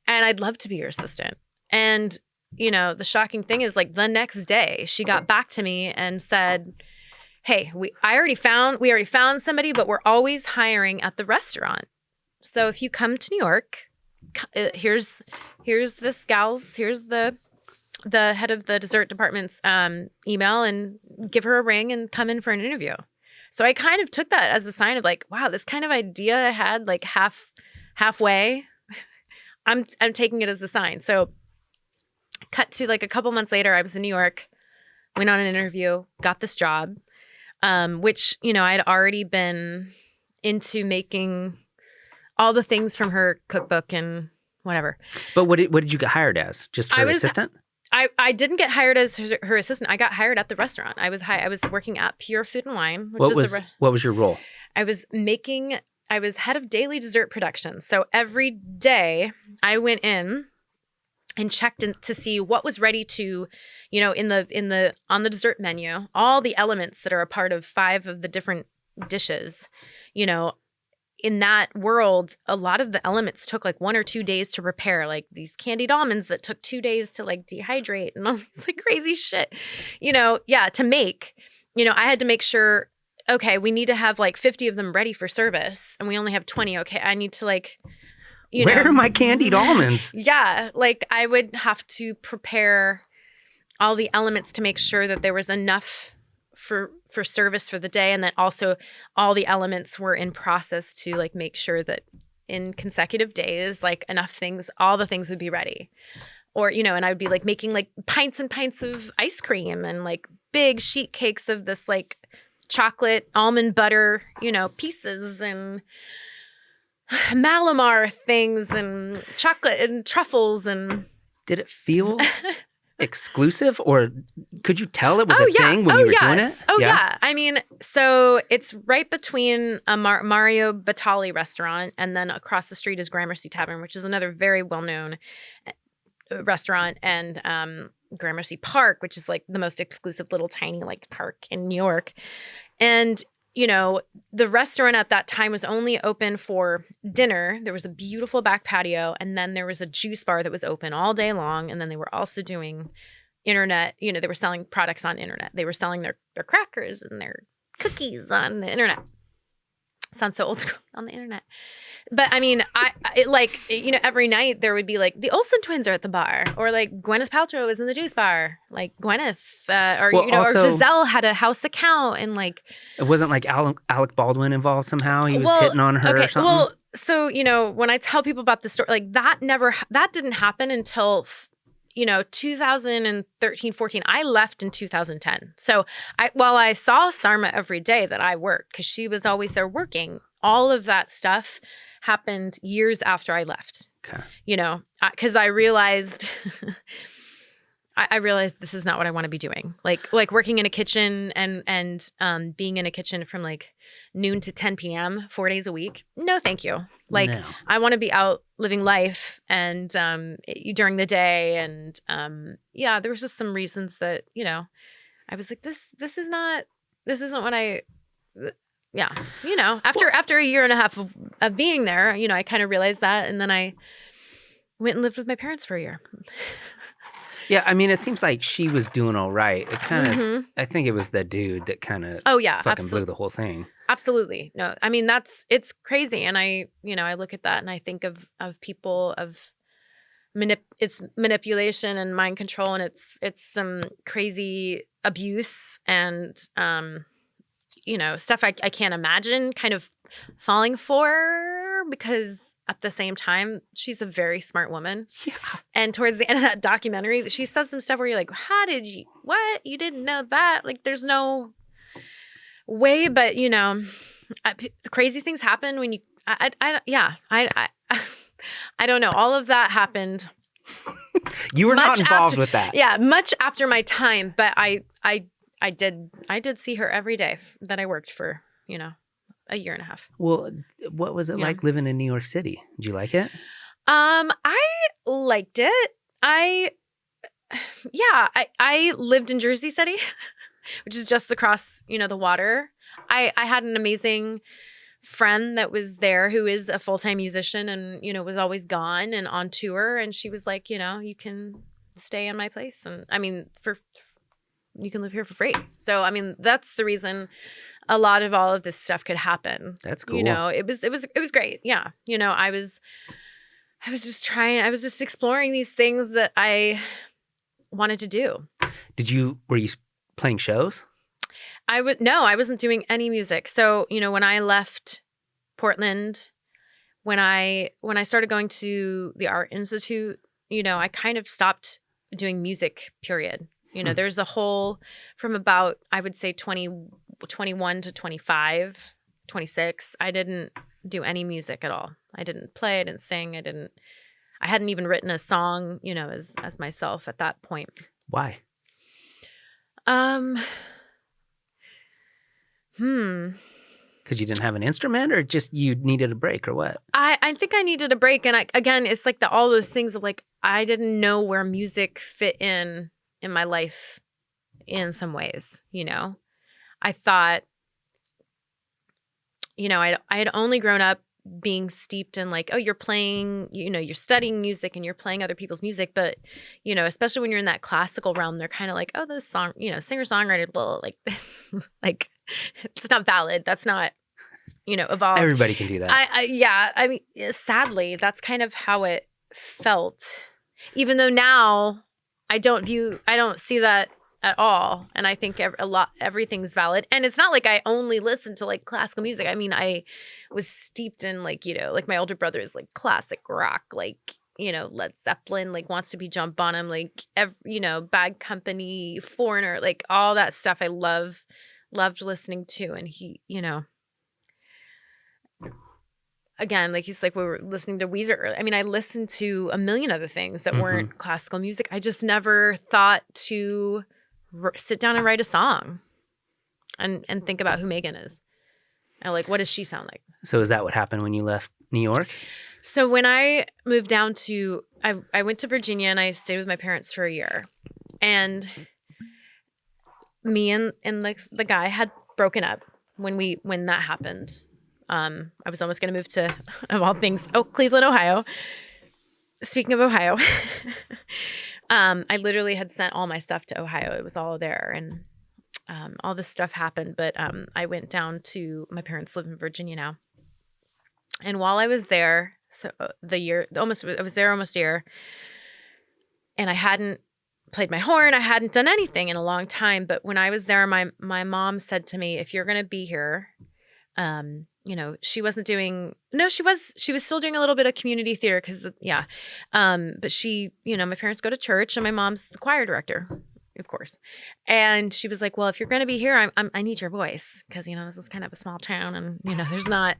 and I'd love to be your assistant. And the shocking thing is like the next day she got back to me and said, hey, we already found somebody, but we're always hiring at the restaurant. So if you come to New York, here's this gal's, here's the head of the dessert department's email, and give her a ring and come in for an interview. So I kind of took that as a sign of like, wow, this kind of idea I had like halfway, I'm taking it as a sign. So cut to like a couple months later, I was in New York, went on an interview, got this job, which, I'd already been into making all the things from her cookbook and whatever. But what did you get hired as? Just her assistant? I didn't get hired as her assistant. I got hired at the restaurant. I was working at Pure Food and Wine. What was your role? I was head of daily dessert production. So every day I went in and checked in to see what was ready to, on the dessert menu, all the elements that are a part of 5 of the different dishes. In that world, a lot of the elements took like 1 or 2 days to prepare, like these candied almonds that took 2 days to like dehydrate and all this like crazy shit, to make. I had to make sure, okay, we need to have like 50 of them ready for service, and we only have 20. Okay, I need to like, where are my candied almonds? Yeah, like I would have to prepare all the elements to make sure that there was enough for service for the day, and that also all the elements were in process to like make sure that in consecutive days, like all the things would be ready. Or, and I would be like making like pints and pints of ice cream and like big sheet cakes of this like chocolate almond butter, pieces and Malamar things and chocolate and truffles. And did it feel exclusive, or could you tell it was a thing when you were doing it? Oh yeah. I mean, so it's right between a Mario Batali restaurant, and then across the street is Gramercy Tavern, which is another very well-known restaurant, and Gramercy Park, which is like the most exclusive little tiny like park in New York. And the restaurant at that time was only open for dinner. There was a beautiful back patio, and then there was a juice bar that was open all day long. And then they were also doing internet, they were selling products on internet. They were selling their crackers and their cookies on the internet. Sounds so old school, on the internet. But I mean, every night there would be like the Olsen twins are at the bar, or like Gwyneth Paltrow is in the juice bar, like Gwyneth, or Giselle had a house account, and like it wasn't like Alec Baldwin involved somehow. He was hitting on her or something. Well, so when I tell people about the story, like that didn't happen until 2013, 14, I left in 2010. So while I saw Sarma every day that I worked, because she was always there working, all of that stuff happened years after I left. Okay. You know, because I realized I realized this is not what I want to be doing. Like working in a kitchen and being in a kitchen from like noon to 10 p.m. 4 days a week. No, thank you. Like No. I want to be out living life and during the day. And yeah, there was just some reasons that, you know, I was like, this isn't what I, yeah, you know, after a year and a half of being there, you know, I kind of realized that. And then I went and lived with my parents for a year. Yeah, I mean, it seems like she was doing all right. It kind of, Mhm. I think it was the dude that kind of Oh yeah, fucking blew the whole thing. absolutely. No, I mean it's crazy, and I look at that and I think of people of it's manipulation and mind control, and it's some crazy abuse and you know, stuff I can't imagine kind of falling for, because at the same time she's a very smart woman. Yeah. And towards the end of that documentary, she says some stuff where you're like, how did you, what? You didn't know that? Like, there's no way, but you know, crazy things happen when you, I don't know. All of that happened. You were not much involved after- with that. Yeah, much after my time, but I did see her every day that I worked for, you know, a year and a half. Well, what was it Yeah. like living in New York City? Did you like it? I liked it. I lived in Jersey City, which is just across, you know, the water. I had an amazing friend that was there who is a full-time musician and, you know, was always gone and on tour. And she was like, you know, you can stay in my place. And I mean, you can live here for free. So, I mean, that's the reason a lot of all of this stuff could happen. That's cool. You know, it was great. Yeah. You know, I was just exploring these things that I wanted to do. Were you playing shows? No, I wasn't doing any music. So, you know, when I left Portland, when I started going to the Art Institute, you know, I kind of stopped doing music, period. You know, there's a whole, from about, I would say 21 to 25, 26, I didn't do any music at all. I didn't play, I didn't sing, I hadn't even written a song, you know, as myself at that point. Why? Because you didn't have an instrument, or just you needed a break, or what? I think I needed a break. And again, it's like all those things of like, I didn't know where music fit in my life in some ways, you know. I thought, you know, I had only grown up being steeped in like, oh, you're playing, you know, you're studying music and you're playing other people's music. But, you know, especially when you're in that classical realm, they're kind of like, oh, those singer-songwriter, blah, like, like, it's not valid. That's not, you know, evolved. Everybody can do that. I mean, sadly, that's kind of how it felt. Even though now I don't see that at all. And I think everything's valid. And it's not like I only listen to like classical music. I mean, I was steeped in like, you know, like my older brother is like classic rock, like, you know, Led Zeppelin, like Wants to Be John Bonham, like, you know, Bad Company, Foreigner, like all that stuff I loved listening to. And he, you know, again, like he's like, we were listening to Weezer earlier. I mean, I listened to a million other things that weren't classical music. I just never thought to sit down and write a song and think about who Megan is. And like, what does she sound like? So is that what happened when you left New York? So when I moved down to, I went to Virginia and I stayed with my parents for a year. And me and the guy had broken up when that happened. I was almost going to move to, of all things, Cleveland, Ohio. Speaking of Ohio, I literally had sent all my stuff to Ohio. It was all there, and all this stuff happened. But I went down to, my parents live in Virginia now. And while I was there, so I was there almost a year, and I hadn't played my horn. I hadn't done anything in a long time. But when I was there, my mom said to me, if you're going to be here, you know, she was still doing a little bit of community theater but she, you know, my parents go to church and my mom's the choir director. of course. And she was like, well, if you're going to be here, I need your voice because, this is kind of a small town and, there's not,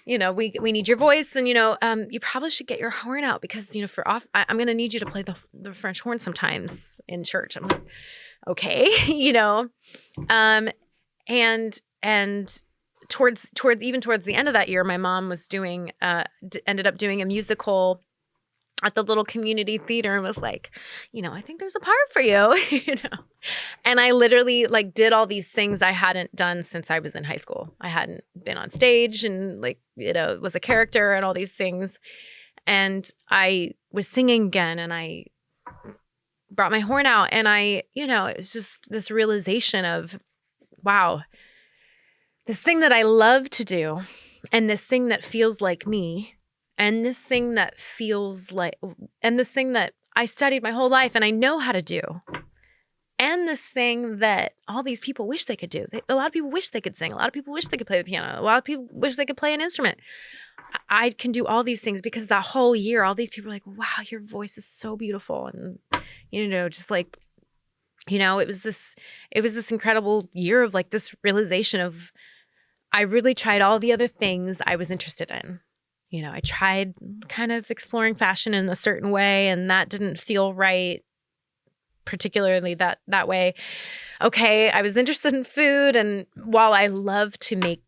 we need your voice. And, you probably should get your horn out because, I'm going to need you to play the French horn sometimes in church. I'm like, okay, and towards the end of that year, my mom was ended up doing a musical at the little community theater and was like, I think there's a part for you, And I literally did all these things I hadn't done since I was in high school. I hadn't been on stage and was a character and all these things. And I was singing again and I brought my horn out and it was just this realization of, wow, this thing that I love to do and this thing that feels like me and this thing that I studied my whole life and I know how to do and this thing that all these people wish they could do. A lot of people wish they could sing. A lot of people wish they could play the piano. A lot of people wish they could play an instrument. I can do all these things because that whole year, all these people are like, wow, your voice is so beautiful. And, just it was this incredible year of this realization of, I really tried all the other things I was interested in. I tried kind of exploring fashion in a certain way, and that didn't feel right, particularly that way. Okay, I was interested in food, and while I love to make,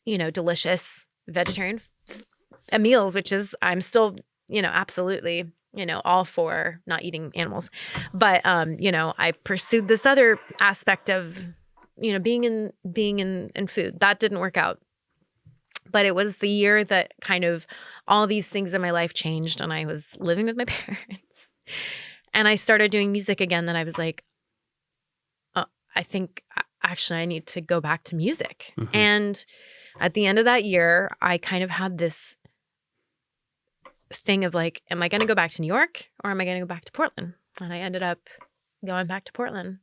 delicious vegetarian meals, which is I'm still, absolutely, all for not eating animals. But, I pursued this other aspect of being in food. That didn't work out. But it was the year that kind of all these things in my life changed and I was living with my parents. And I started doing music again that I was like, I think actually I need to go back to music. Mm-hmm. And at the end of that year, I kind of had this thing of am I going to go back to New York or am I going to go back to Portland? And I ended up going back to Portland.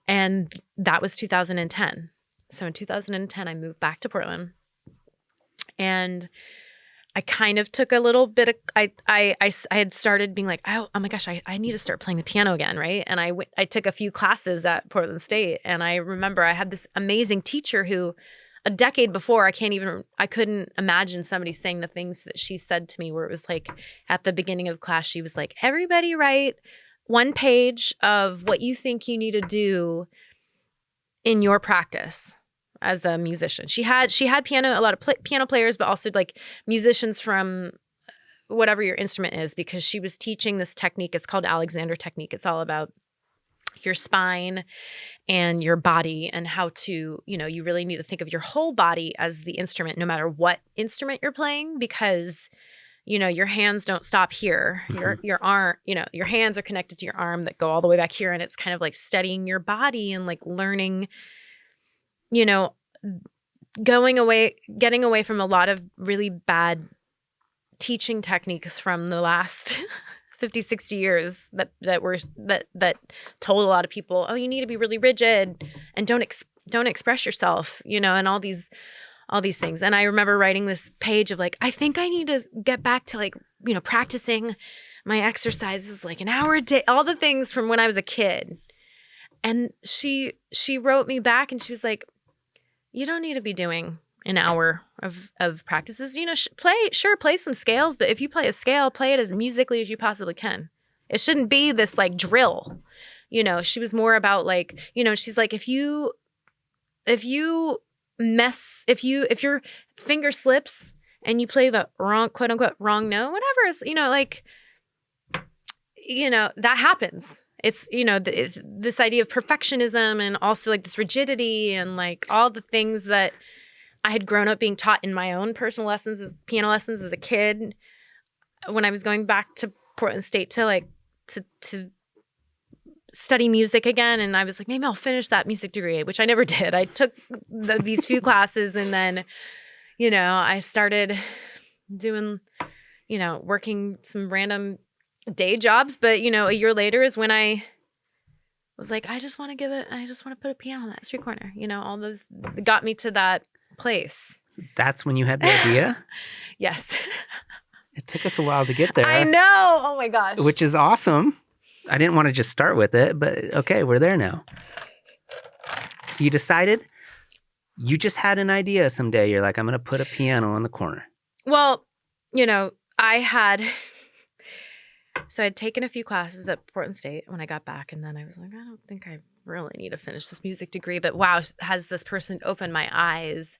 And that was 2010. So in 2010, I moved back to Portland. And I kind of took a little bit of, I had started being like, oh my gosh, I need to start playing the piano again, right? And I took a few classes at Portland State. And I remember I had this amazing teacher who a decade before, I couldn't imagine somebody saying the things that she said to me where it was at the beginning of class, she was like, everybody write one page of what you think you need to do in your practice as a musician. She had a lot of piano players, but also musicians from whatever your instrument is, because she was teaching this technique. It's called Alexander technique. It's all about your spine and your body and how to, you really need to think of your whole body as the instrument, no matter what instrument you're playing, because your hands don't stop here. Mm-hmm. Your arm, your hands are connected to your arm that go all the way back here. And it's kind of studying your body and learning, getting away from a lot of really bad teaching techniques from the last 50, 60 years that told a lot of people, oh, you need to be really rigid and don't express yourself, and all these things. And I remember writing this page of I think I need to get back to practicing my exercises an hour a day, all the things from when I was a kid. And she wrote me back and she was like, you don't need to be doing an hour of practices. Play some scales, but if you play a scale, play it as musically as you possibly can. It shouldn't be this drill. She was more about she's like, if your finger slips and you play the wrong, quote unquote, wrong note, whatever is, that happens. It's, it's this idea of perfectionism and also this rigidity and all the things that I had grown up being taught in my own personal lessons, piano lessons as a kid, when I was going back to Portland State to to study music again. And I was like, maybe I'll finish that music degree, which I never did. I took these few classes and then, I started doing, working some random day jobs. But, a year later is when I was like, I just want to put a piano on that street corner. All those got me to that place. That's when you had the idea? Yes. It took us a while to get there. I know. Oh my gosh. Which is awesome. I didn't want to just start with it, but okay, we're there now. So you decided, you just had an idea someday. You're like, I'm going to put a piano in the corner. Well, so I'd taken a few classes at Portland State when I got back, and then I was like, I don't think I really need to finish this music degree, but wow, has this person opened my eyes?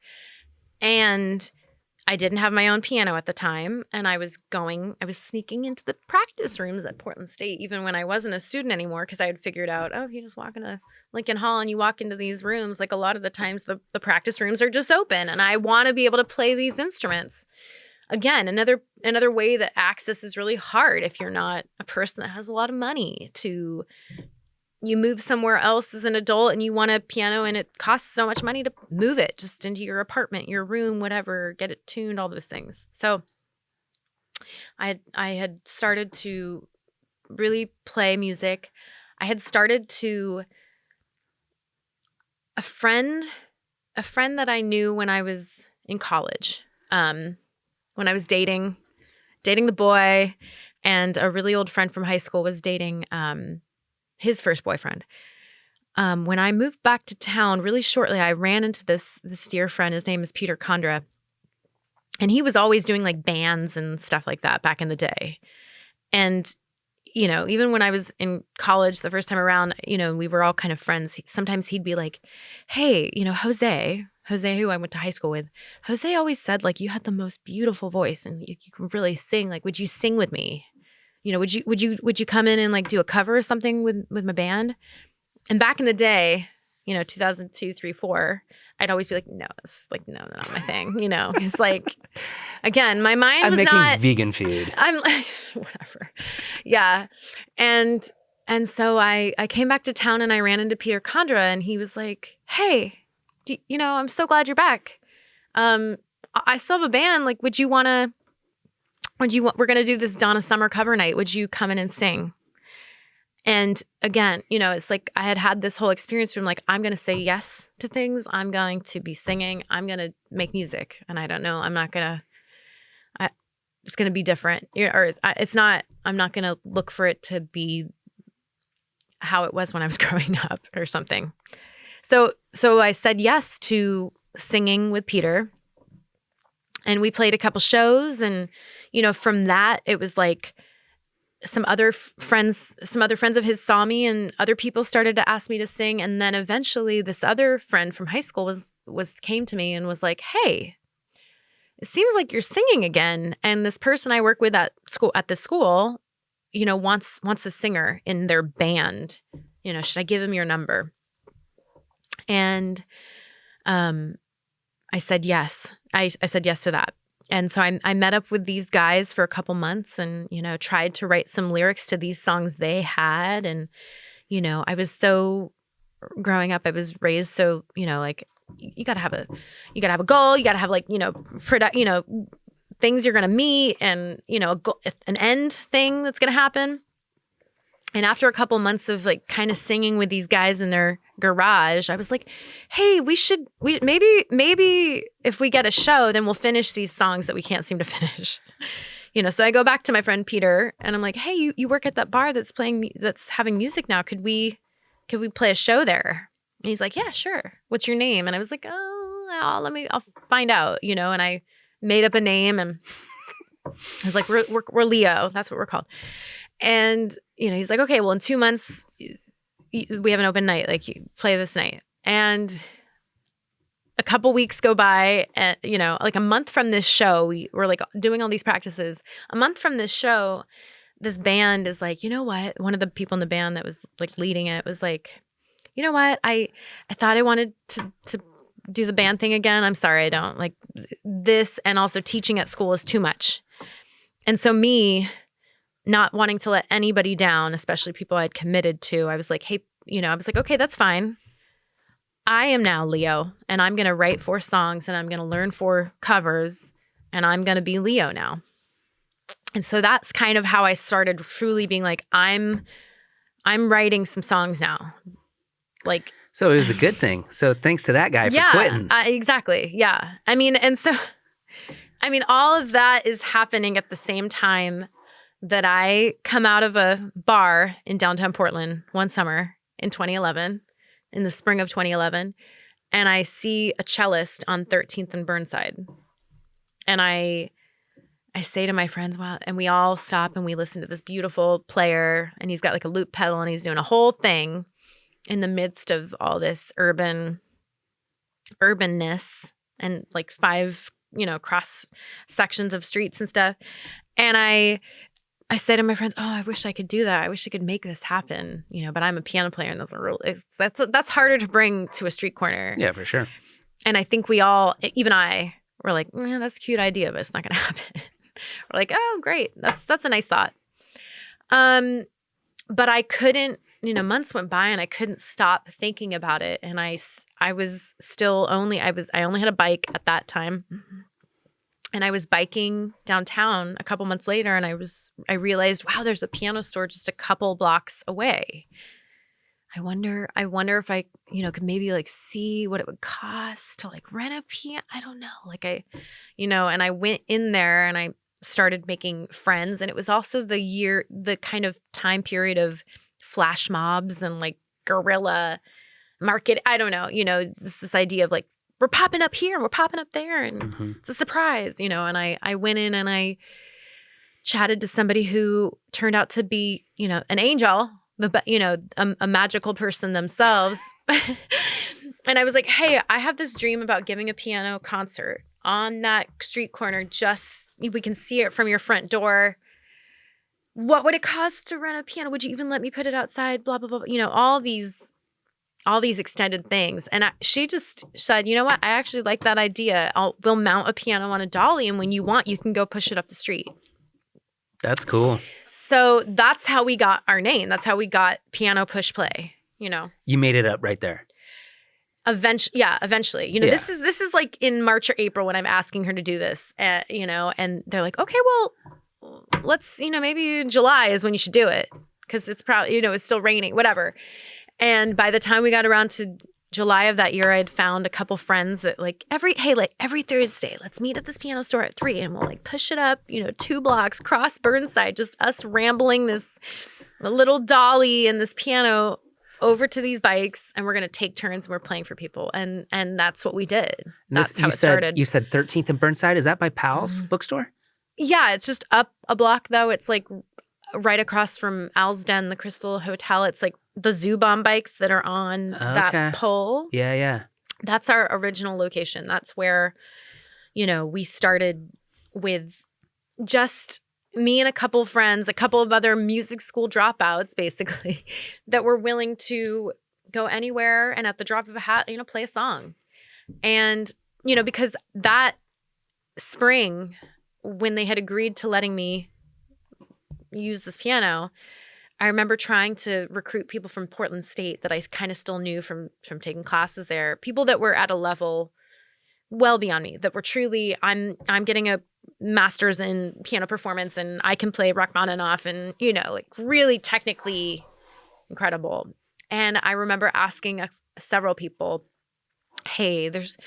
And I didn't have my own piano at the time, and I was sneaking into the practice rooms at Portland State, even when I wasn't a student anymore, because I had figured out, if you just walk into Lincoln Hall and you walk into these rooms, like a lot of the times the practice rooms are just open, and I want to be able to play these instruments. Again, another way that access is really hard if you're not a person that has a lot of money to. You move somewhere else as an adult and you want a piano and it costs so much money to move it just into your apartment, your room, whatever, get it tuned, all those things. So I had started to really play music. I had started to a friend that I knew when I was in college, when I was dating the boy, and a really old friend from high school was dating his first boyfriend. When I moved back to town really shortly, I ran into this dear friend. His name is Peter Condra. And he was always doing like bands and stuff like that back in the day. And, even when I was in college the first time around, we were all kind of friends. Sometimes he'd be like, hey, Jose, who I went to high school with, Jose always said like, you had the most beautiful voice and you can really sing. Like, would you sing with me? Would you come in and like do a cover or something with my band? And back in the day, 2002, 3, 4, I'd always be like, no, it's like, no, not my thing. It's like, again, my mind was not. I'm making vegan food. I'm like, whatever. Yeah. And so I came back to town and I ran into Peter Condra and he was like, hey, I'm so glad you're back. I still have a band. Like, we're going to do this Donna Summer cover night. Would you come in and sing? And again, it's like I had this whole experience from like, I'm going to say yes to things. I'm going to be singing. I'm going to make music. And I don't know, it's going to be different. I'm not going to look for it to be how it was when I was growing up or something. So I said yes to singing with Peter. And we played a couple shows, and from that it was like some other friends of his saw me, and other people started to ask me to sing, and then eventually this other friend from high school came to me and was like, "Hey, it seems like you're singing again, and this person I work with at this school, wants a singer in their band. Should I give him your number?" And I said yes. I said yes to that. And so I met up with these guys for a couple months and, tried to write some lyrics to these songs they had. And, I was growing up, I was raised so, like you gotta have a goal. You gotta have like, things you're going to meet and, an end thing that's going to happen. And after a couple months of like kind of singing with these guys in their garage, I was like, hey, maybe if we get a show, then we'll finish these songs that we can't seem to finish. So I go back to my friend Peter and I'm like, hey, you work at that bar that's having music now. Could we play a show there? And he's like, yeah, sure. What's your name? And I was like, I'll find out, and I made up a name and I was like, we're Leo. That's what we're called. And, he's like, okay, well, in 2 months, we have an open night. Like, you play this night. And a couple weeks go by, and, like a month from this show, we were like doing all these practices. A month from this show, this band is like, you know what? One of the people in the band that was like leading it was like, you know what? I thought I wanted to do the band thing again. I'm sorry, I don't like this. And also teaching at school is too much. And so me not wanting to let anybody down, especially people I'd committed to, I was like, hey, okay, that's fine. I am now Leo, and I'm going to write 4 songs, and I'm going to learn 4 covers, and I'm going to be Leo now. And so that's kind of how I started truly being like, I'm writing some songs now. Like, so it was a good thing. So thanks to that guy for quitting. Exactly. Yeah. All of that is happening at the same time that I come out of a bar in downtown Portland one summer in 2011, in the spring of 2011, and I see a cellist on 13th and Burnside. And I say to my friends, wow, and we all stop and we listen to this beautiful player, and he's got like a loop pedal and he's doing a whole thing in the midst of all this urbanness and like 5, cross sections of streets and stuff. And I say to my friends, oh, I wish I could do that. I wish I could make this happen, but I'm a piano player and that's harder to bring to a street corner. Yeah, for sure. And I think we all, even I, were like, man, that's a cute idea, but it's not going to happen. We're like, oh, great. That's a nice thought. But I couldn't, months went by and I couldn't stop thinking about it. And I was still I only had a bike at that time. And I was biking downtown a couple months later, and I realized, wow, there's a piano store just a couple blocks away. I wonder if I, could maybe like see what it would cost to like rent a piano. I don't know. And I went in there and I started making friends. And it was also the kind of time period of flash mobs and like guerrilla market. I don't know, this idea of like, we're popping up here and we're popping up there and it's a surprise, and I went in and I chatted to somebody who turned out to be, an angel, a magical person themselves. And I was like, hey, I have this dream about giving a piano concert on that street corner. We can see it from your front door. What would it cost to rent a piano? Would you even let me put it outside? Blah, blah, blah. All these extended things. And she just said, you know what? I actually like that idea. We'll mount a piano on a dolly, and when you want, you can go push it up the street. That's cool. So that's how we got our name. That's how we got Piano Push Play, You made it up right there. Eventually. This is like in March or April when I'm asking her to do this, and they're like, okay, well, let's, maybe July is when you should do it. Cause it's probably, it's still raining, whatever. And by the time we got around to July of that year, I'd found a couple friends that every Thursday, let's meet at this piano store at 3 and we'll like push it up, 2 blocks, cross Burnside, just us rambling a little dolly and this piano over to these bikes, and we're going to take turns and we're playing for people. And that's what we did. That's how it started. You said 13th and Burnside. Is that by Powell's bookstore? Yeah, it's just up a block though. It's like right across from Al's Den, the Crystal Hotel. It's like the Zoo Bomb bikes that are on that pole. Yeah. That's our original location. That's where, we started with just me and a couple of friends, a couple of other music school dropouts, basically, that were willing to go anywhere and at the drop of a hat, play a song. And, because that spring, when they had agreed to letting me use this piano, I remember trying to recruit people from Portland State that I kind of still knew from taking classes there, people that were at a level well beyond me, that were truly, I'm getting a master's in piano performance and I can play Rachmaninoff and, really technically incredible. And I remember asking several people, hey, there's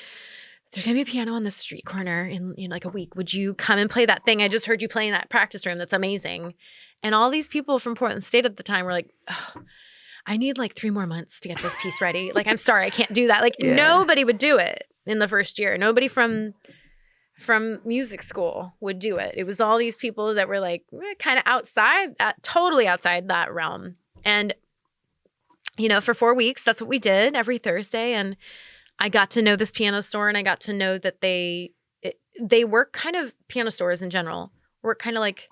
going to be a piano on the street corner in like a week. Would you come and play that thing I just heard you play in that practice room? That's amazing. And all these people from Portland State at the time were like, oh, I need like 3 more months to get this piece ready. Like, I'm sorry, I can't do that. Like nobody would do it in the first year. Nobody from music school would do it. It was all these people that were like kind of totally outside that realm. And, for 4 weeks, that's what we did every Thursday. And I got to know this piano store, and I got to know that they work kind of, piano stores in general work kind of like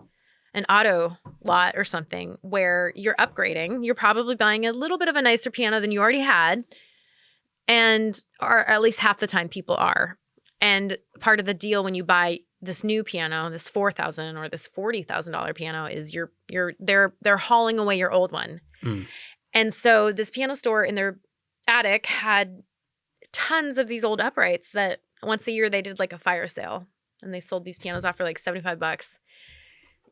an auto lot or something, where you're upgrading. You're probably buying a little bit of a nicer piano than you already had. Or at least half the time people are. And part of the deal when you buy this new piano, this $4,000 or this $40,000 piano, is they're hauling away your old one. Mm. And so this piano store in their attic had tons of these old uprights that once a year they did like a fire sale, and they sold these pianos off for like $75,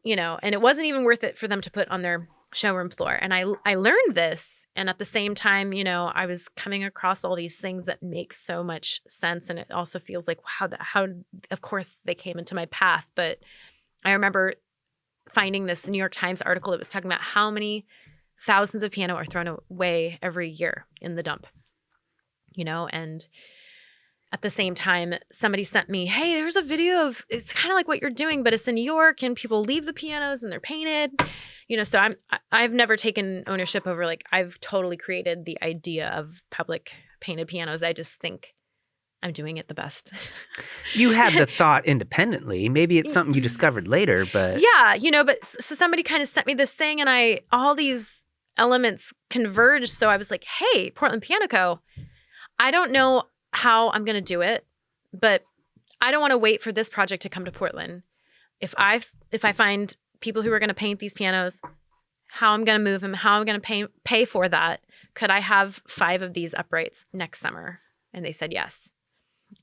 and it wasn't even worth it for them to put on their showroom floor. And I learned this, and at the same time, I was coming across all these things that make so much sense, and it also feels like, wow, how of course they came into my path. But I remember finding this New York Times article that was talking about how many thousands of piano are thrown away every year in the dump, and at the same time, somebody sent me, hey, there's a video of, it's kind of like what you're doing, but it's in New York and people leave the pianos and they're painted, so I've never taken ownership over, like, I've totally created the idea of public painted pianos. I just think I'm doing it the best. You had the thought independently. Maybe it's something you discovered later, but. Yeah, but so somebody kind of sent me this thing and all these elements converged. So I was like, hey, Portland Piano Co., I don't know how I'm going to do it, but I don't want to wait for this project to come to Portland. If I find people who are going to paint these pianos, how I'm going to move them, how I'm going to pay for that. Could I have 5 of these uprights next summer? And they said yes.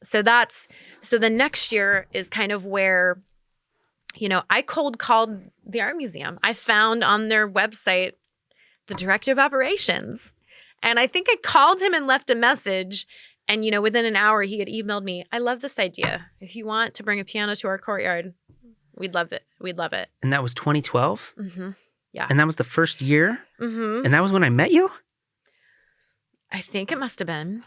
So the next year is kind of where, I cold called the art museum. I found on their website the director of operations. And I think I called him and left a message. And, within an hour, he had emailed me, I love this idea. If you want to bring a piano to our courtyard, we'd love it. We'd love it. And that was 2012? Mm-hmm. Yeah. And that was the first year? Mm-hmm. And that was when I met you? I think it must have been.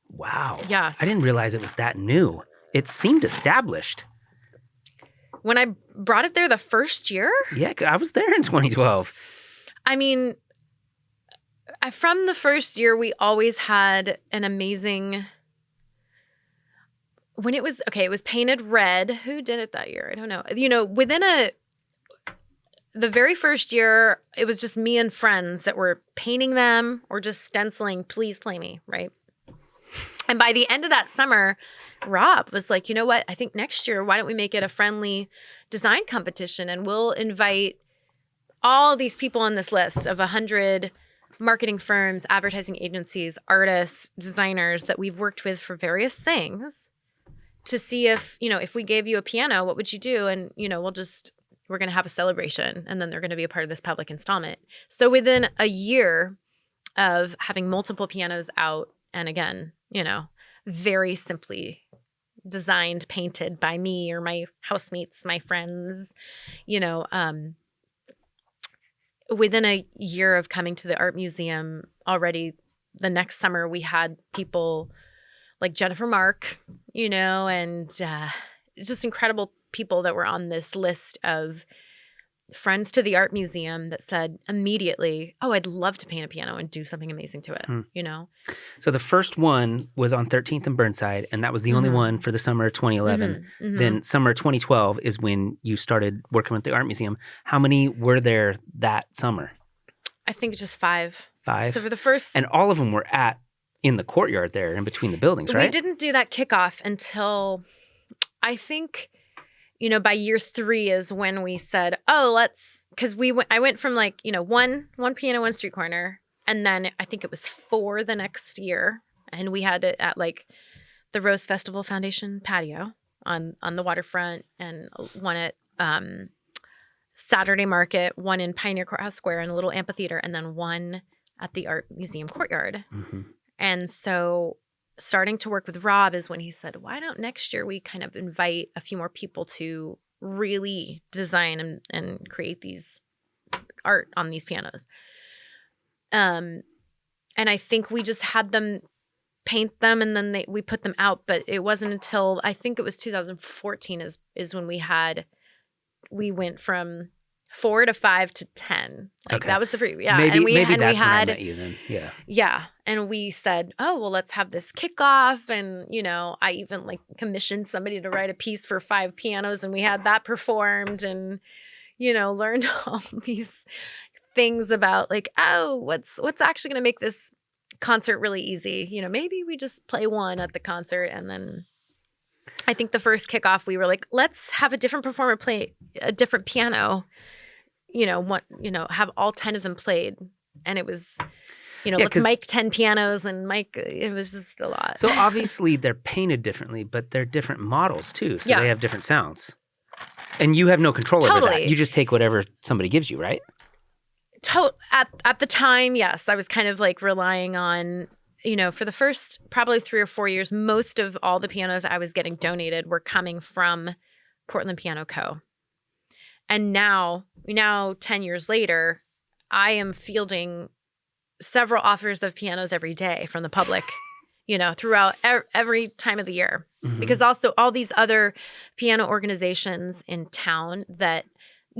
Wow. Yeah. I didn't realize it was that new. It seemed established. When I brought it there the first year? Yeah, I was there in 2012. I mean, from the first year, we always had an amazing... When it was painted red. Who did it that year? I don't know. The very first year, it was just me and friends that were painting them or just stenciling, please play me, right? And by the end of that summer, Rob was like, you know what? I think next year, why don't we make it a friendly design competition? And we'll invite all these people on this list of 100 marketing firms, advertising agencies, artists, designers that we've worked with for various things to see if we gave you a piano, what would you do? And, we're going to have a celebration and then they're going to be a part of this public installment. So within a year of having multiple pianos out, and again, very simply designed, painted by me or my housemates, my friends, within a year of coming to the art museum, already the next summer we had people like Jennifer Mark, and just incredible people that were on this list of friends to the art museum that said immediately, oh, I'd love to paint a piano and do something amazing to it, So the first one was on 13th and Burnside, and that was the only one for the summer of 2011. Mm-hmm. Then summer 2012 is when you started working with the art museum. How many were there that summer? I think just 5. 5? So for the first... And all of them were in the courtyard there in between the buildings, right? We didn't do that kickoff until, I think... by year 3 is when we said, oh, because I went from one piano, one street corner. And then I think it was 4 the next year. And we had it at the Rose Festival Foundation patio on the waterfront, and one at Saturday Market, one in Pioneer Courthouse Square in a little amphitheater, and then one at the Art Museum courtyard. Mm-hmm. And so starting to work with Rob is when he said, why don't next year we kind of invite a few more people to really design and create these art on these pianos. And I think we just had them paint them and then we put them out. But it wasn't until I think it was 2014 is when we went from 4 to 5 to 10. Okay. That was the free. Yeah. Maybe that's when I met you then. Yeah. Yeah. And we said, oh, well, let's have this kickoff. And, I even commissioned somebody to write a piece for 5 pianos, and we had that performed and, learned all these things about what's actually going to make this concert really easy. Maybe we just play one at the concert. And then I think the first kickoff, we were like, let's have a different performer play a different piano, have all 10 of them played. And it was, let's mic 10 pianos and it was just a lot. So obviously they're painted differently, but they're different models too. So they have different sounds. And you have no control over that. You just take whatever somebody gives you, right? At the time, yes. I was kind of relying on, for the first probably 3 or 4 years, most of all the pianos I was getting donated were coming from Portland Piano Co. And now 10 years later, I am fielding several offers of pianos every day from the public, throughout every time of the year. Because also all these other piano organizations in town that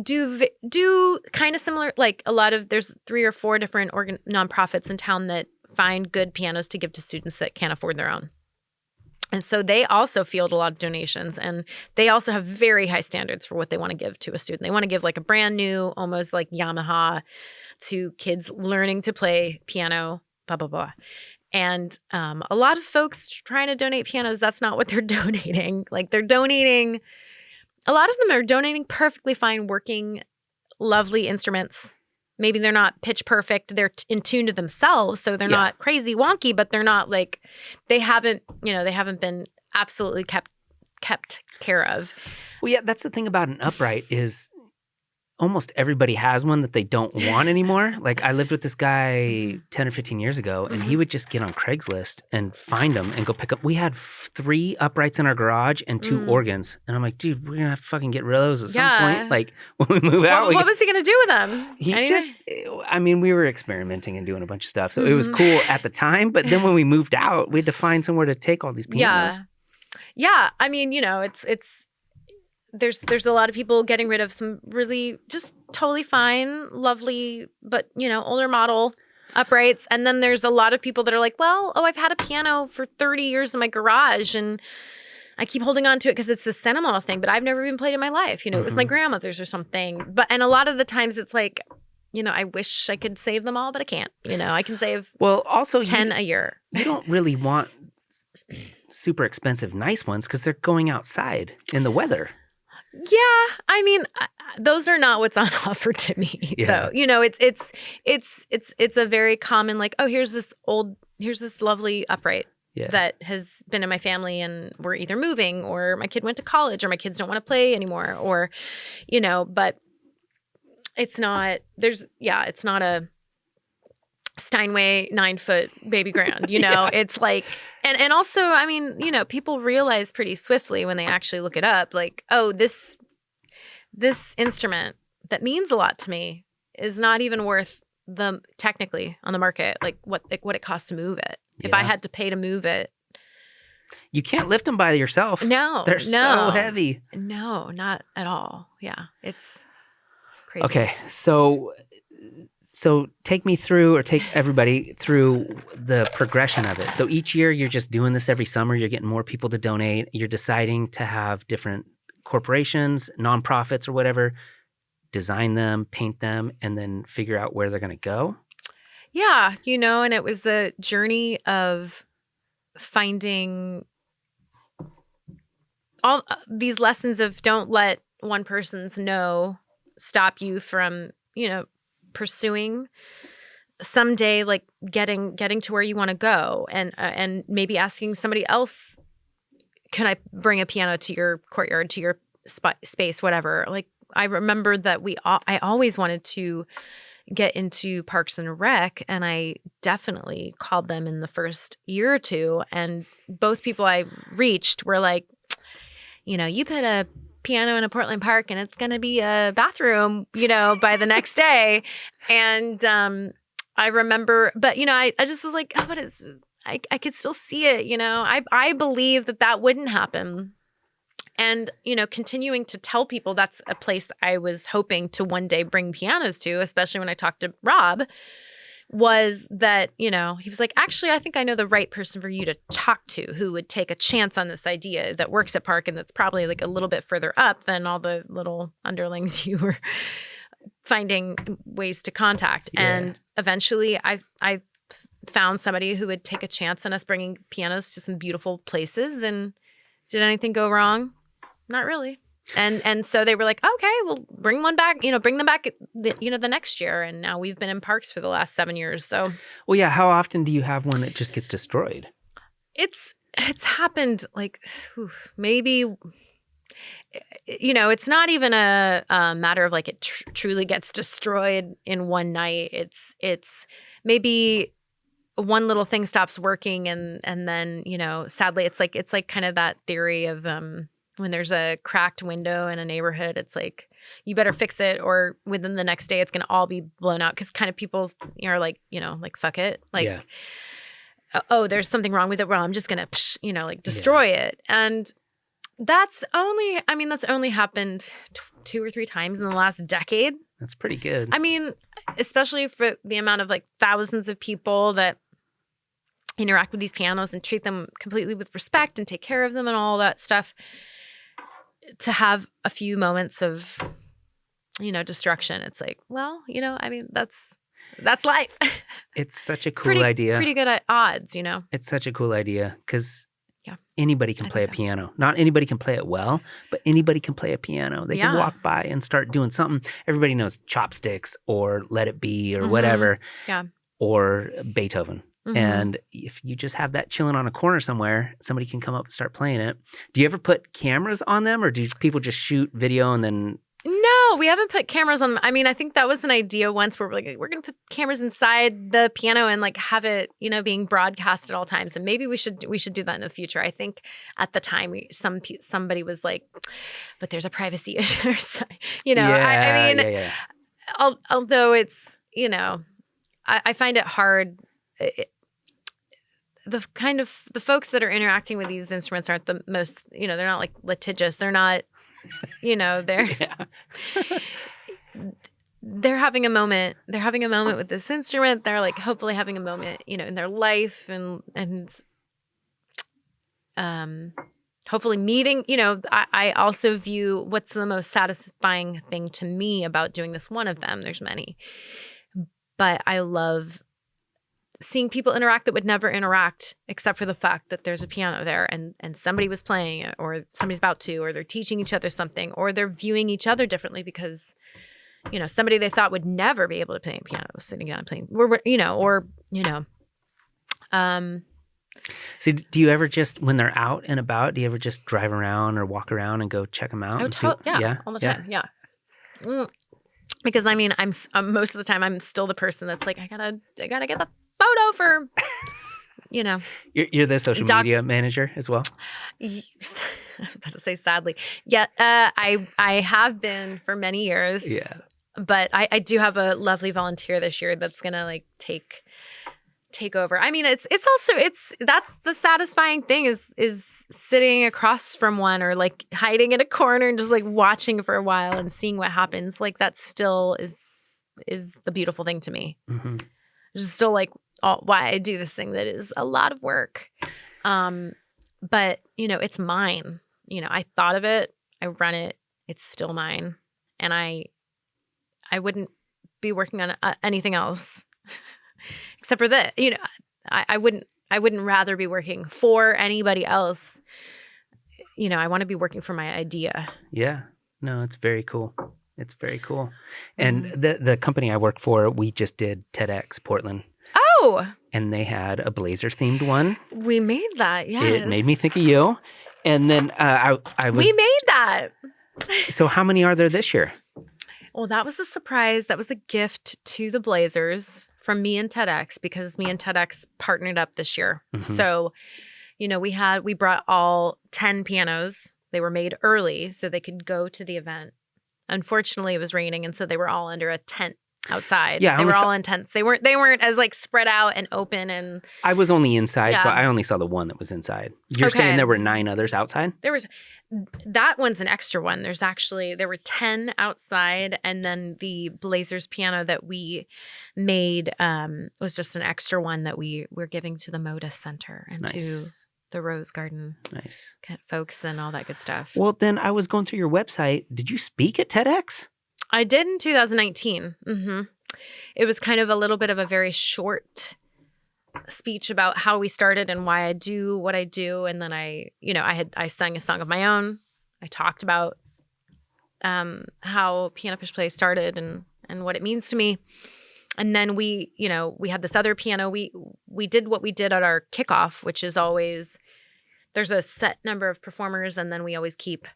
do kind of similar, like there's 3 or 4 different nonprofits in town that find good pianos to give to students that can't afford their own. And so they also field a lot of donations, and they also have very high standards for what they want to give to a student. They want to give like a brand new, almost like Yamaha to kids learning to play piano, blah, blah, blah. And a lot of folks trying to donate pianos, that's not what they're donating. Like a lot of them are donating perfectly fine, working, lovely instruments. Maybe they're not pitch perfect. They're in tune to themselves, so they're not crazy wonky, but they're not like they haven't been absolutely kept care of. Well, yeah, that's the thing about an upright is almost everybody has one that they don't want anymore. Like I lived with this guy 10 or 15 years ago, and he would just get on Craigslist and find them and go pick up. We had 3 uprights in our garage and 2 organs. And I'm like, dude, we're going to have to fucking get rid of those at some point. Like when we move out. What was he going to do with them? We were experimenting and doing a bunch of stuff. So it was cool at the time. But then when we moved out, we had to find somewhere to take all these pianos. Yeah. I mean, there's a lot of people getting rid of some really just totally fine, lovely, but older model uprights. And then there's a lot of people that are like, well, I've had a piano for 30 years in my garage and I keep holding on to it because it's the sentimental thing, but I've never even played it in my life. It was my grandmother's or something. And a lot of the times it's like, I wish I could save them all, but I can't. I can save also 10 a year. You don't really want super expensive, nice ones because they're going outside in the weather. Yeah, I mean, those are not what's on offer to me, though. It's a very common like, oh, here's this lovely upright that has been in my family, and we're either moving, or my kid went to college, or my kids don't want to play anymore, or, but it's not. It's not a Steinway 9-foot baby grand, It's like, and also, I mean, people realize pretty swiftly when they actually look it up, like, oh, this instrument that means a lot to me is not even worth technically on the market, like what it costs to move it. Yeah. If I had to pay to move it. You can't lift them by yourself. No. They're so heavy. No, not at all. Yeah. It's crazy. Okay. So take me through, or take everybody through the progression of it. So each year you're just doing this every summer. You're getting more people to donate. You're deciding to have different corporations, nonprofits or whatever, design them, paint them, and then figure out where they're going to go. Yeah. And it was a journey of finding all these lessons of don't let one person's no stop you from, pursuing someday, like getting to where you want to go, and maybe asking somebody else, can I bring a piano to your courtyard, to your space, whatever. Like I remember that I always wanted to get into Parks and Rec, and I definitely called them in the first year or two, and both people I reached were like, you put a piano in a Portland park and it's going to be a bathroom, by the next day. And I remember, but, I just was like, oh, but I could still see it, I believe that wouldn't happen. And, continuing to tell people that's a place I was hoping to one day bring pianos to, especially when I talked to Rob, was that, he was like, actually, I think I know the right person for you to talk to who would take a chance on this idea that works at Park and that's probably like a little bit further up than all the little underlings you were finding ways to contact. Yeah. And eventually I found somebody who would take a chance on us bringing pianos to some beautiful places. And did anything go wrong? Not really. And so they were like, okay, we'll bring them back the next year. And now we've been in Parks for the last 7 years. So, well, yeah. How often do you have one that just gets destroyed? It's happened like maybe, it's not even a matter of like it truly gets destroyed in one night. It's maybe one little thing stops working, and then, sadly it's like kind of that theory of, when there's a cracked window in a neighborhood, it's like, you better fix it, or within the next day it's going to all be blown out. Because kind of people are like, like, fuck it. Like, Yeah. Oh, there's something wrong with it. Well, I'm just going to, like, destroy it. And that's only happened 2 or 3 times in the last decade. That's pretty good. I mean, especially for the amount of like thousands of people that interact with these pianos and treat them completely with respect and take care of them and all that stuff. To have a few moments of, destruction, it's like, well, that's life. It's such a cool idea. Pretty good at odds, It's such a cool idea because Yeah. anybody can play a piano. Not anybody can play it well, but anybody can play a piano. They can walk by and start doing something. Everybody knows Chopsticks or Let It Be or whatever. Yeah. Or Beethoven. Mhm. And if you just have that chilling on a corner somewhere, somebody can come up and start playing it. Do you ever put cameras on them, or do people just shoot video and then? No, we haven't put cameras on them. I mean, I think that was an idea once where we're like, we're going to put cameras inside the piano and like have it, being broadcast at all times. And maybe we should do that in the future. I think at the time somebody was like, but there's a privacy issue. I mean, Yeah. although it's, I find it hard. The folks that are interacting with these instruments aren't the most, they're not like litigious. They're not, they're having a moment. They're having a moment with this instrument. They're like hopefully having a moment, in their life and hopefully meeting, I also view what's the most satisfying thing to me about doing this. One of them, there's many, but I love seeing people interact that would never interact except for the fact that there's a piano there and somebody was playing it, or somebody's about to, or they're teaching each other something, or they're viewing each other differently because, somebody they thought would never be able to play a piano was sitting down and playing, So do you ever just, when they're out and about, do you ever just drive around or walk around and go check them out? All the time. Yeah. Because I mean, I'm most of the time I'm still the person that's like, I gotta get the photo for, You're the social media manager as well? I was about to say sadly. Yeah, I have been for many years. Yeah. But I do have a lovely volunteer this year that's gonna like take over. I mean, it's that's the satisfying thing is sitting across from one, or like hiding in a corner and just like watching for a while and seeing what happens. Like that still is the beautiful thing to me. Mm-hmm. It's just still like why I do this thing that is a lot of work. But it's mine. I thought of it, I run it, it's still mine. And I wouldn't be working on anything else except for that. I wouldn't rather be working for anybody else. I want to be working for my idea. Yeah. No, it's very cool. It's very cool. And the company I work for, we just did TEDxPortland. Oh. And they had a Blazers themed one. We made that, yes. It made me think of you. And then I was... We made that. So how many are there this year? Well, that was a surprise. That was a gift to the Blazers from me and TEDx, because me and TEDx partnered up this year. Mm-hmm. So, we brought all 10 pianos. They were made early so they could go to the event. Unfortunately, it was raining, and so they were all under a tent outside. Yeah, they were all in tents. They weren't as like spread out and open. And I was only inside, so Yeah. I only saw the one that was inside. You're Okay. saying there were 9 others outside? That one's an extra one. There were 10 outside, and then the Blazers piano that we made was just an extra one that we're giving to the Moda Center and to Nice. the Rose Garden Nice. folks and all that good stuff. Well, then I was going through your website. Did you speak at TEDx? I did in 2019. It was kind of a little bit of a very short speech about how we started and why I do what I do. And then I sang a song of my own. I talked about how Piano Push Play started and what it means to me. And then we had this other piano. We did what we did at our kickoff, which is always, there's a set number of performers, and then we always keep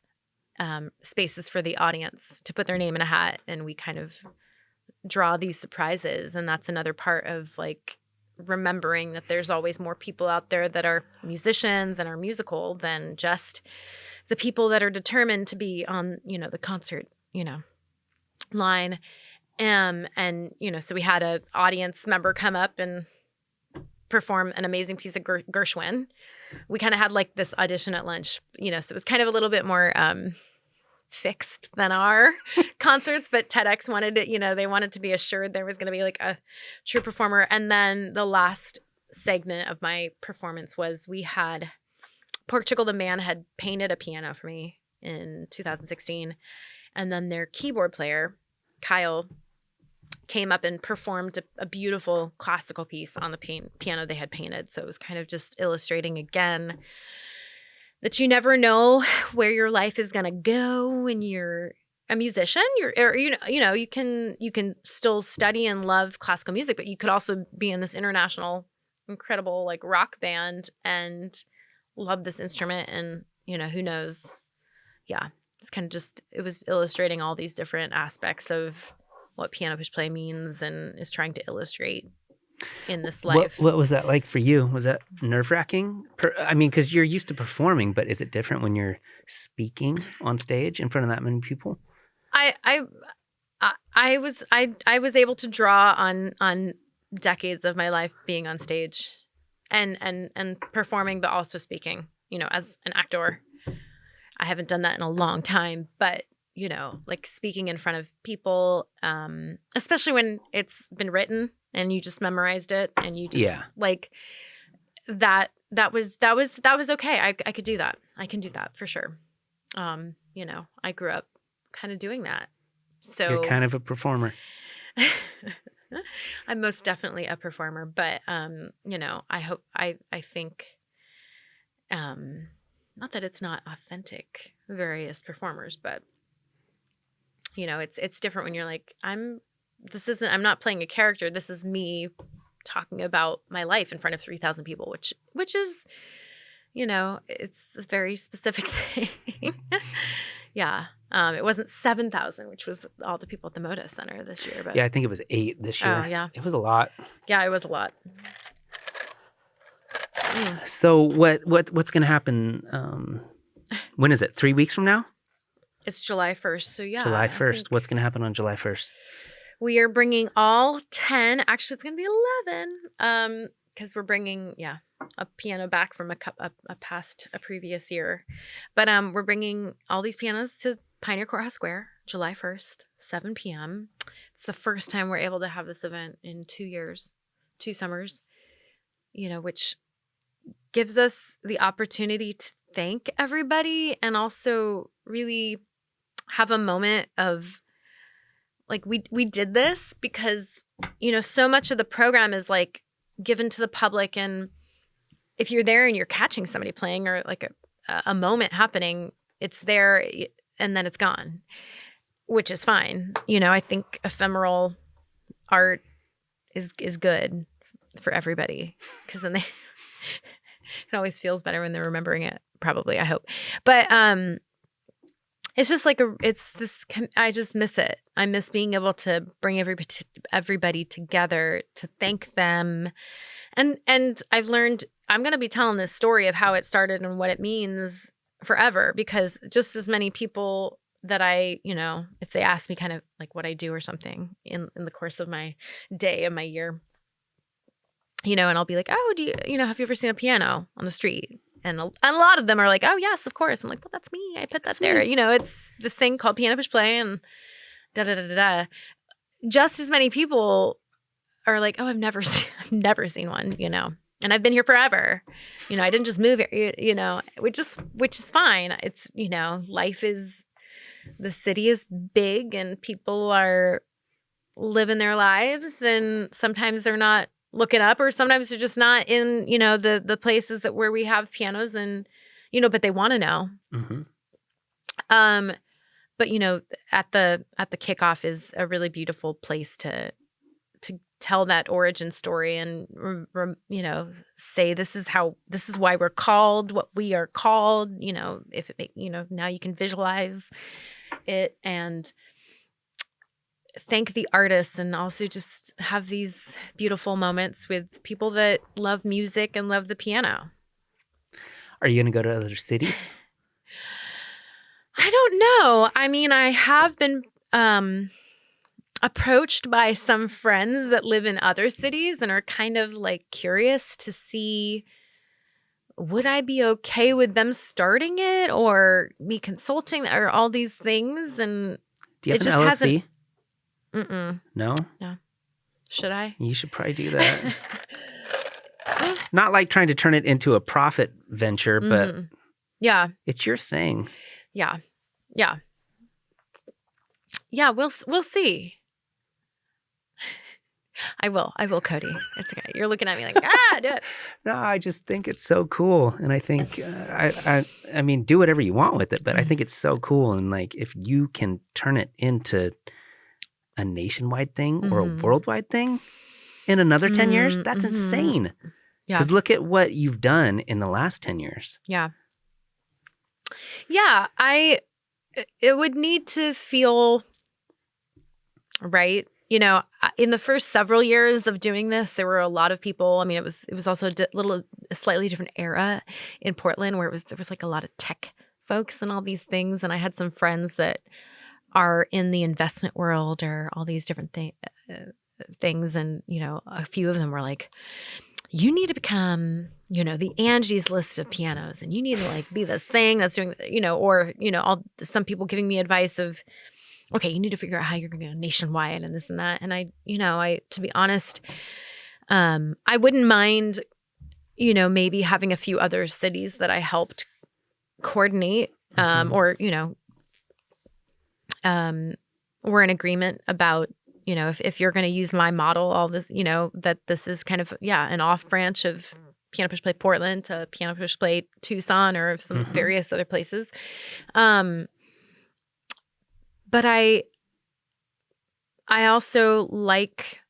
spaces for the audience to put their name in a hat, and we kind of draw these surprises. And that's another part of like remembering that there's always more people out there that are musicians and are musical than just the people that are determined to be on, the concert, line. And, so we had an audience member come up and perform an amazing piece of Gershwin. We kind of had like this audition at lunch, so it was kind of a little bit more fixed than our concerts, but TEDx wanted it, they wanted to be assured there was going to be like a true performer. And then the last segment of my performance was we had Portugal the Man had painted a piano for me in 2016. And then their keyboard player, Kyle, came up and performed a beautiful classical piece on the piano they had painted. So it was kind of just illustrating again that you never know where your life is going to go when you're a musician. You can still study and love classical music, but you could also be in this international, incredible like rock band and love this instrument. And, who knows? Yeah. It's kind of just, it was illustrating all these different aspects of what piano push play means and is trying to illustrate in this life. What was that like for you? Was that nerve-wracking? Because you're used to performing, but is it different when you're speaking on stage in front of that many people? I was able to draw on decades of my life being on stage and performing, but also speaking, as an actor. I haven't done that in a long time, but like speaking in front of people, especially when it's been written and you just memorized it and you just like that was okay. I could do that. I can do that for sure. I grew up kind of doing that. So you're kind of a performer. I'm most definitely a performer, but I think not that it's not authentic, various performers, but it's different when you're like, I'm not playing a character. This is me talking about my life in front of 3,000 people, which is, it's a very specific thing. Yeah. It wasn't 7,000, which was all the people at the Moda Center this year. But yeah, I think it was 8 this year. Oh, yeah. It was a lot. Yeah, it was a lot. So what's going to happen? When is it? 3 weeks from now? It's July 1st. So yeah. July 1st. What's going to happen on July 1st? We are bringing all 10. Actually, it's going to be 11. Because we're bringing, a piano back from a previous year. But we're bringing all these pianos to Pioneer Courthouse Square, July 1st, 7 p.m. It's the first time we're able to have this event in 2 summers, which gives us the opportunity to thank everybody and also really have a moment of like, we did this because, so much of the program is like given to the public. And if you're there and you're catching somebody playing or like a moment happening, it's there and then it's gone, which is fine. I think ephemeral art is good for everybody because then it always feels better when they're remembering it, probably, I hope. But it's just like I just miss it. I miss being able to bring everybody together to thank them. And I've learned I'm going to be telling this story of how it started and what it means forever, because just as many people that I, if they ask me kind of like what I do or something in the course of my day, of my year, and I'll be like, oh, do you, have you ever seen a piano on the street? And a lot of them are like, oh, yes, of course. I'm like, well, that's me. I put that there. It's this thing called piano push play and da-da-da-da-da. Just as many people are like, oh, I've never seen one, and I've been here forever. I didn't just move here, which is fine. It's, the city is big and people are living their lives and sometimes they're not looking up or sometimes they're just not in, the places where we have pianos and, but they want to know. Mm-hmm. But, at the kickoff is a really beautiful place to tell that origin story and, say this is why we're called what we are called, if it, now you can visualize it and thank the artists and also just have these beautiful moments with people that love music and love the piano. Are you going to go to other cities? I don't know. I mean, I have been approached by some friends that live in other cities and are kind of like curious to see, would I be okay with them starting it or me consulting or all these things? And Do you have it an just hasn't. LLC? Mm-mm. No? Should I? You should probably do that. Not like trying to turn it into a profit venture, but Yeah. it's your thing. Yeah. Yeah. Yeah, we'll see. I will, Cody. It's okay. You're looking at me like, do it. No, I just think it's so cool, and I think I mean, do whatever you want with it, but I think it's so cool, and like if you can turn it into a nationwide thing or a worldwide thing in another 10 years, that's insane. Yeah. Because look at what you've done in the last 10 years. Yeah. Yeah, it would need to feel right. You know, in the first several years of doing this, there were a lot of people. I mean, it was also a slightly different era in Portland where there was like a lot of tech folks and all these things. And I had some friends that are in the investment world or all these different things. And, you know, a few of them were like, you need to become, you know, the Angie's List of pianos, and you need to like be this thing that's doing, you know, or, you know, some people giving me advice of, okay, you need to figure out how you're going to go nationwide and this and that. And to be honest, I wouldn't mind, you know, maybe having a few other cities that I helped coordinate, or, you know, we're in agreement about, you know, if you're going to use my model, all this, you know, that this is kind of, an off branch of Piano Push Play Portland to Piano Push Play Tucson or some various other places. But I also like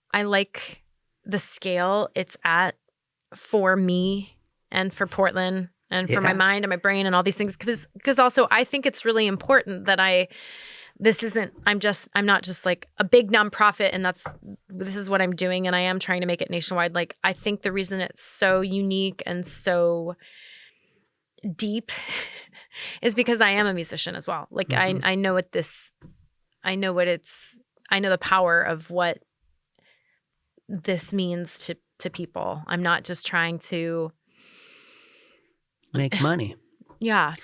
the scale it's at for me and for Portland and for my mind and my brain and all these things, because also I think it's really important that I'm not just like a big nonprofit and this is what I'm doing, and I am trying to make it nationwide. Like, I think the reason it's so unique and so deep is because I am a musician as well. Like I know I know the power of what this means to people. I'm not just trying to make money. Yeah.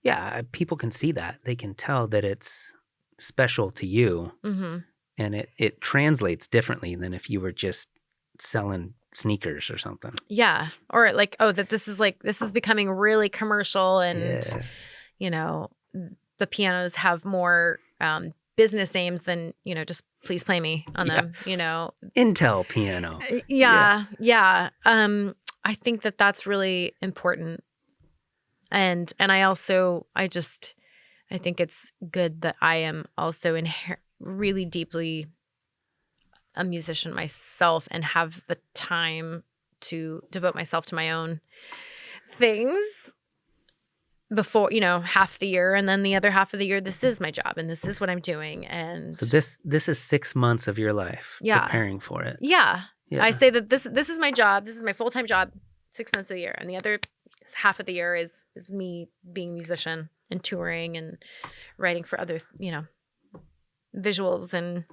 Yeah, people can see that. They can tell that it's special to you, and it translates differently than if you were just selling sneakers or something. Yeah. Or like, that this is becoming really commercial, and you know, the pianos have more business names than, you know, just please play me on them, you know. Intel piano. Yeah. I think that's really important. And I think it's good that I am also really deeply a musician myself and have the time to devote myself to my own things before, you know, half the year, and then the other half of the year, this is my job and this is what I'm doing. And so this is 6 months of your life preparing for it. Yeah. I say that this is my job. This is my full-time job, 6 months a year. And the other half of the year is me being a musician and touring and writing for other, you know, visuals and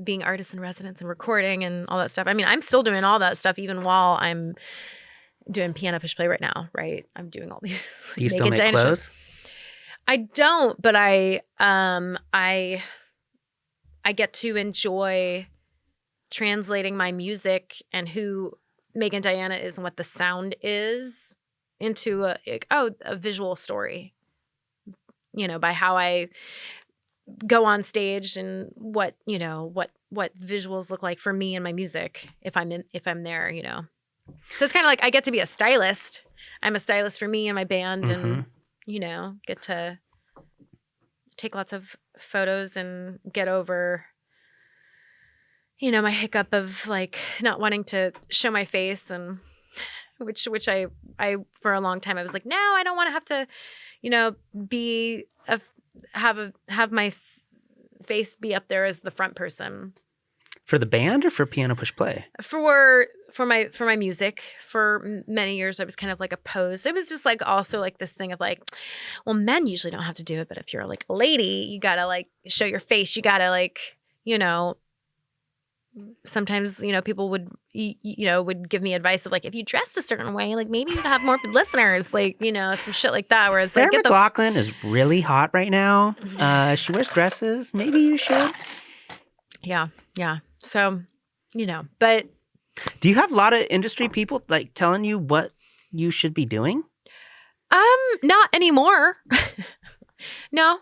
being artist in residence and recording and all that stuff. I mean, I'm still doing all that stuff even while I'm doing Piano Push Play right now, right? I'm doing all these. Do you still make clothes? I don't, but I get to enjoy translating my music and who Megan Diana is and what the sound is into a visual story, you know, by how I go on stage and what, you know, what visuals look like for me and my music if I'm there, you know. So it's kind of like I get to be a stylist. I'm a stylist for me and my band, and, you know, get to take lots of photos and get over, you know, my hiccup of like not wanting to show my face, and which I for a long time I was like, no, I don't want to have to, you know, have my face be up there as the front person. For the band or for Piano Push Play? For my music, for many years I was kind of like opposed. It was just like also like this thing of like, well, men usually don't have to do it, but if you're like a lady, you gotta like show your face. You gotta like, you know, sometimes, you know, people would, would give me advice of like, if you dressed a certain way, like maybe you'd have more listeners, like, you know, some shit like that. Whereas Sarah like, McLachlan is really hot right now. She wears dresses. Maybe you should. Yeah. So, you know, but. Do you have a lot of industry people like telling you what you should be doing? Not anymore. No.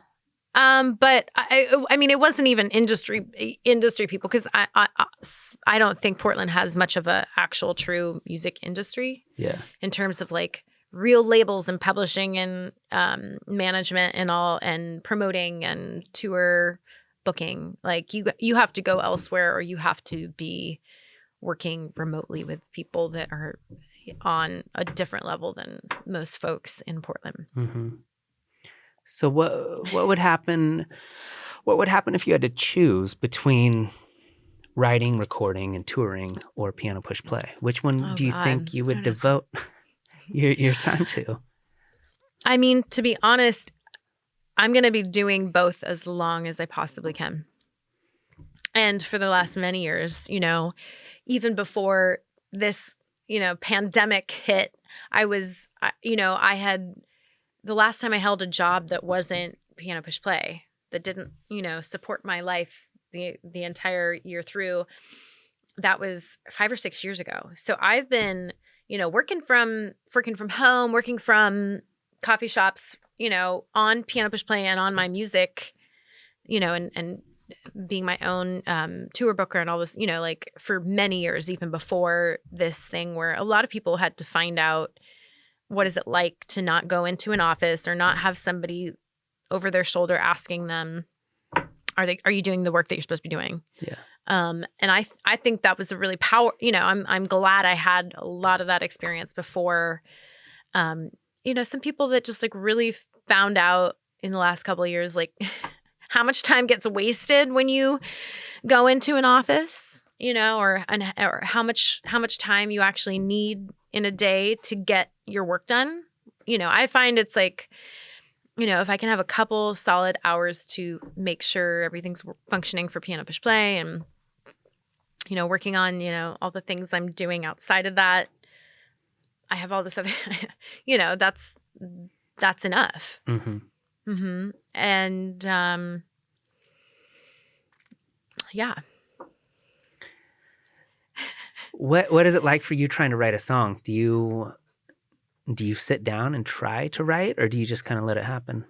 But I mean, it wasn't even industry people because I don't think Portland has much of a actual true music industry. Yeah. In terms of like real labels and publishing and management and all and promoting and tour booking. Like you have to go elsewhere or you have to be working remotely with people that are on a different level than most folks in Portland. Mm-hmm. So what would happen? What would happen if you had to choose between writing, recording, and touring, or Piano Push Play? Which one do you think you would devote your time to? I mean, to be honest, I'm going to be doing both as long as I possibly can. And for the last many years, you know, even before this, you know, pandemic hit, I had the last time I held a job that wasn't Piano Push Play, that didn't, you know, support my life the entire year through, that was 5 or 6 years ago. So I've been, you know, working from home, working from coffee shops, you know, on Piano Push Play and on my music, you know, and being my own tour booker and all this, you know, like for many years, even before this thing where a lot of people had to find out what is it like to not go into an office or not have somebody over their shoulder asking them, are you doing the work that you're supposed to be doing? Yeah. And I think that was a really you know, I'm glad I had a lot of that experience before. You know, some people that just like really found out in the last couple of years, like how much time gets wasted when you go into an office, you know, or how much time you actually need in a day to get your work done. You know, I find it's like, you know, if I can have a couple solid hours to make sure everything's functioning for Piano Push Play and, you know, working on, you know, all the things I'm doing outside of that, I have all this other, you know, that's enough. Mm-hmm. Mm-hmm. And, yeah. What is it like for you trying to write a song? Do you sit down and try to write, or do you just kind of let it happen?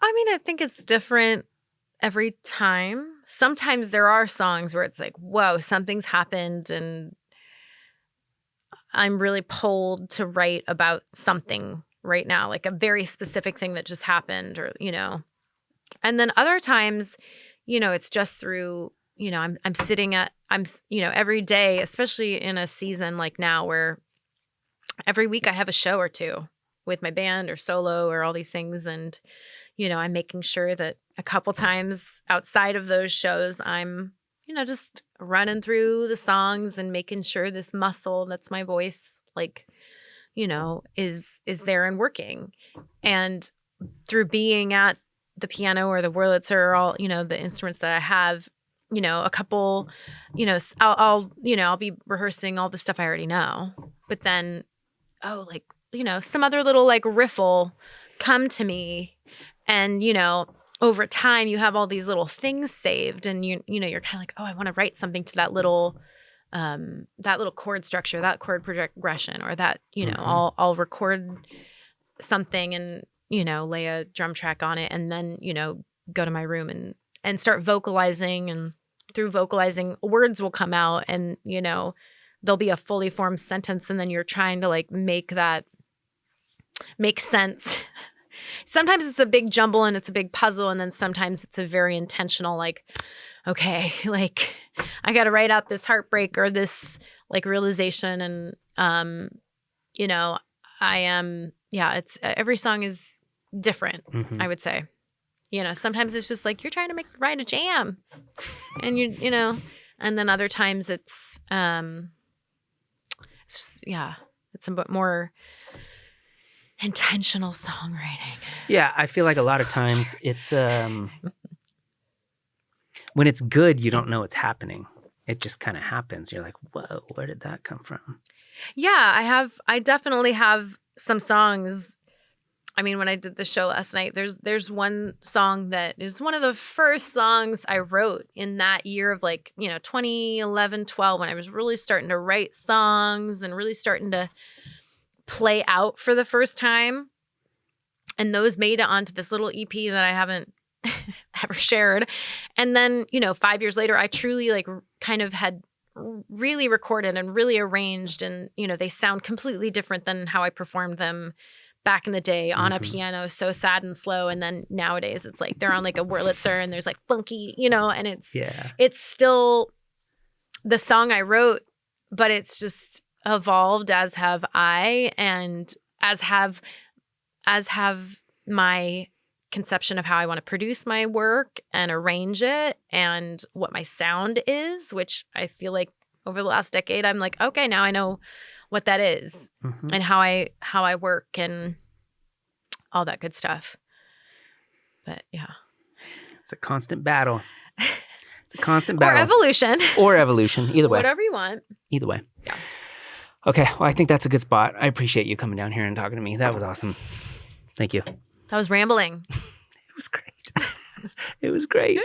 I mean, I think it's different every time. Sometimes there are songs where it's like, whoa, something's happened and I'm really pulled to write about something right now, like a very specific thing that just happened, or, you know. And then other times, you know, it's just through, you know, you know, every day, especially in a season like now where every week I have a show or two with my band or solo or all these things. And, you know, I'm making sure that a couple times outside of those shows, I'm, you know, just running through the songs and making sure this muscle that's my voice, like, you know, is there and working. And through being at the piano or the Wurlitzer or all, you know, the instruments that I have, you know, a couple, you know, I'll be rehearsing all the stuff I already know, but then, like, you know, some other little like riff will come to me, and, you know, over time you have all these little things saved, and you know, you're kind of like, oh, I want to write something to that little chord structure, that chord progression, or that, you know, I'll record something and, you know, lay a drum track on it, and then, you know, go to my room and start vocalizing, and through vocalizing words will come out, and, you know, there'll be a fully formed sentence, and then you're trying to like make that make sense. Sometimes it's a big jumble and it's a big puzzle, and then sometimes it's a very intentional, like, okay, like I got to write out this heartbreak or this like realization, and you know, it's every song is different, I would say. You know, sometimes it's just like you're trying to write a jam, and you know, and then other times it's just, it's a bit more intentional songwriting. Yeah, I feel like a lot of times it's when it's good, you don't know it's happening. It just kind of happens. You're like, whoa, where did that come from? Yeah, I definitely have some songs. I mean, when I did the show last night, there's one song that is one of the first songs I wrote in that year of like, you know, 2011, 12, when I was really starting to write songs and really starting to play out for the first time. And those made it onto this little EP that I haven't ever shared. And then, you know, 5 years later, I truly like kind of had really recorded and really arranged, and, you know, they sound completely different than how I performed them back in the day on a piano, so sad and slow. And then nowadays it's like they're on like a Wurlitzer and there's like funky, you know, and it's still the song I wrote, but it's just evolved, as have I, and as have my conception of how I want to produce my work and arrange it and what my sound is, which I feel like over the last decade, I'm like, okay, now I know what that is and how I work and all that good stuff. But yeah. It's a constant battle. It's a constant battle. Or evolution. Or evolution. Either way. Whatever you want. Either way. Yeah. Okay. Well, I think that's a good spot. I appreciate you coming down here and talking to me. That was awesome. Thank you. That was rambling. It was great. It was great.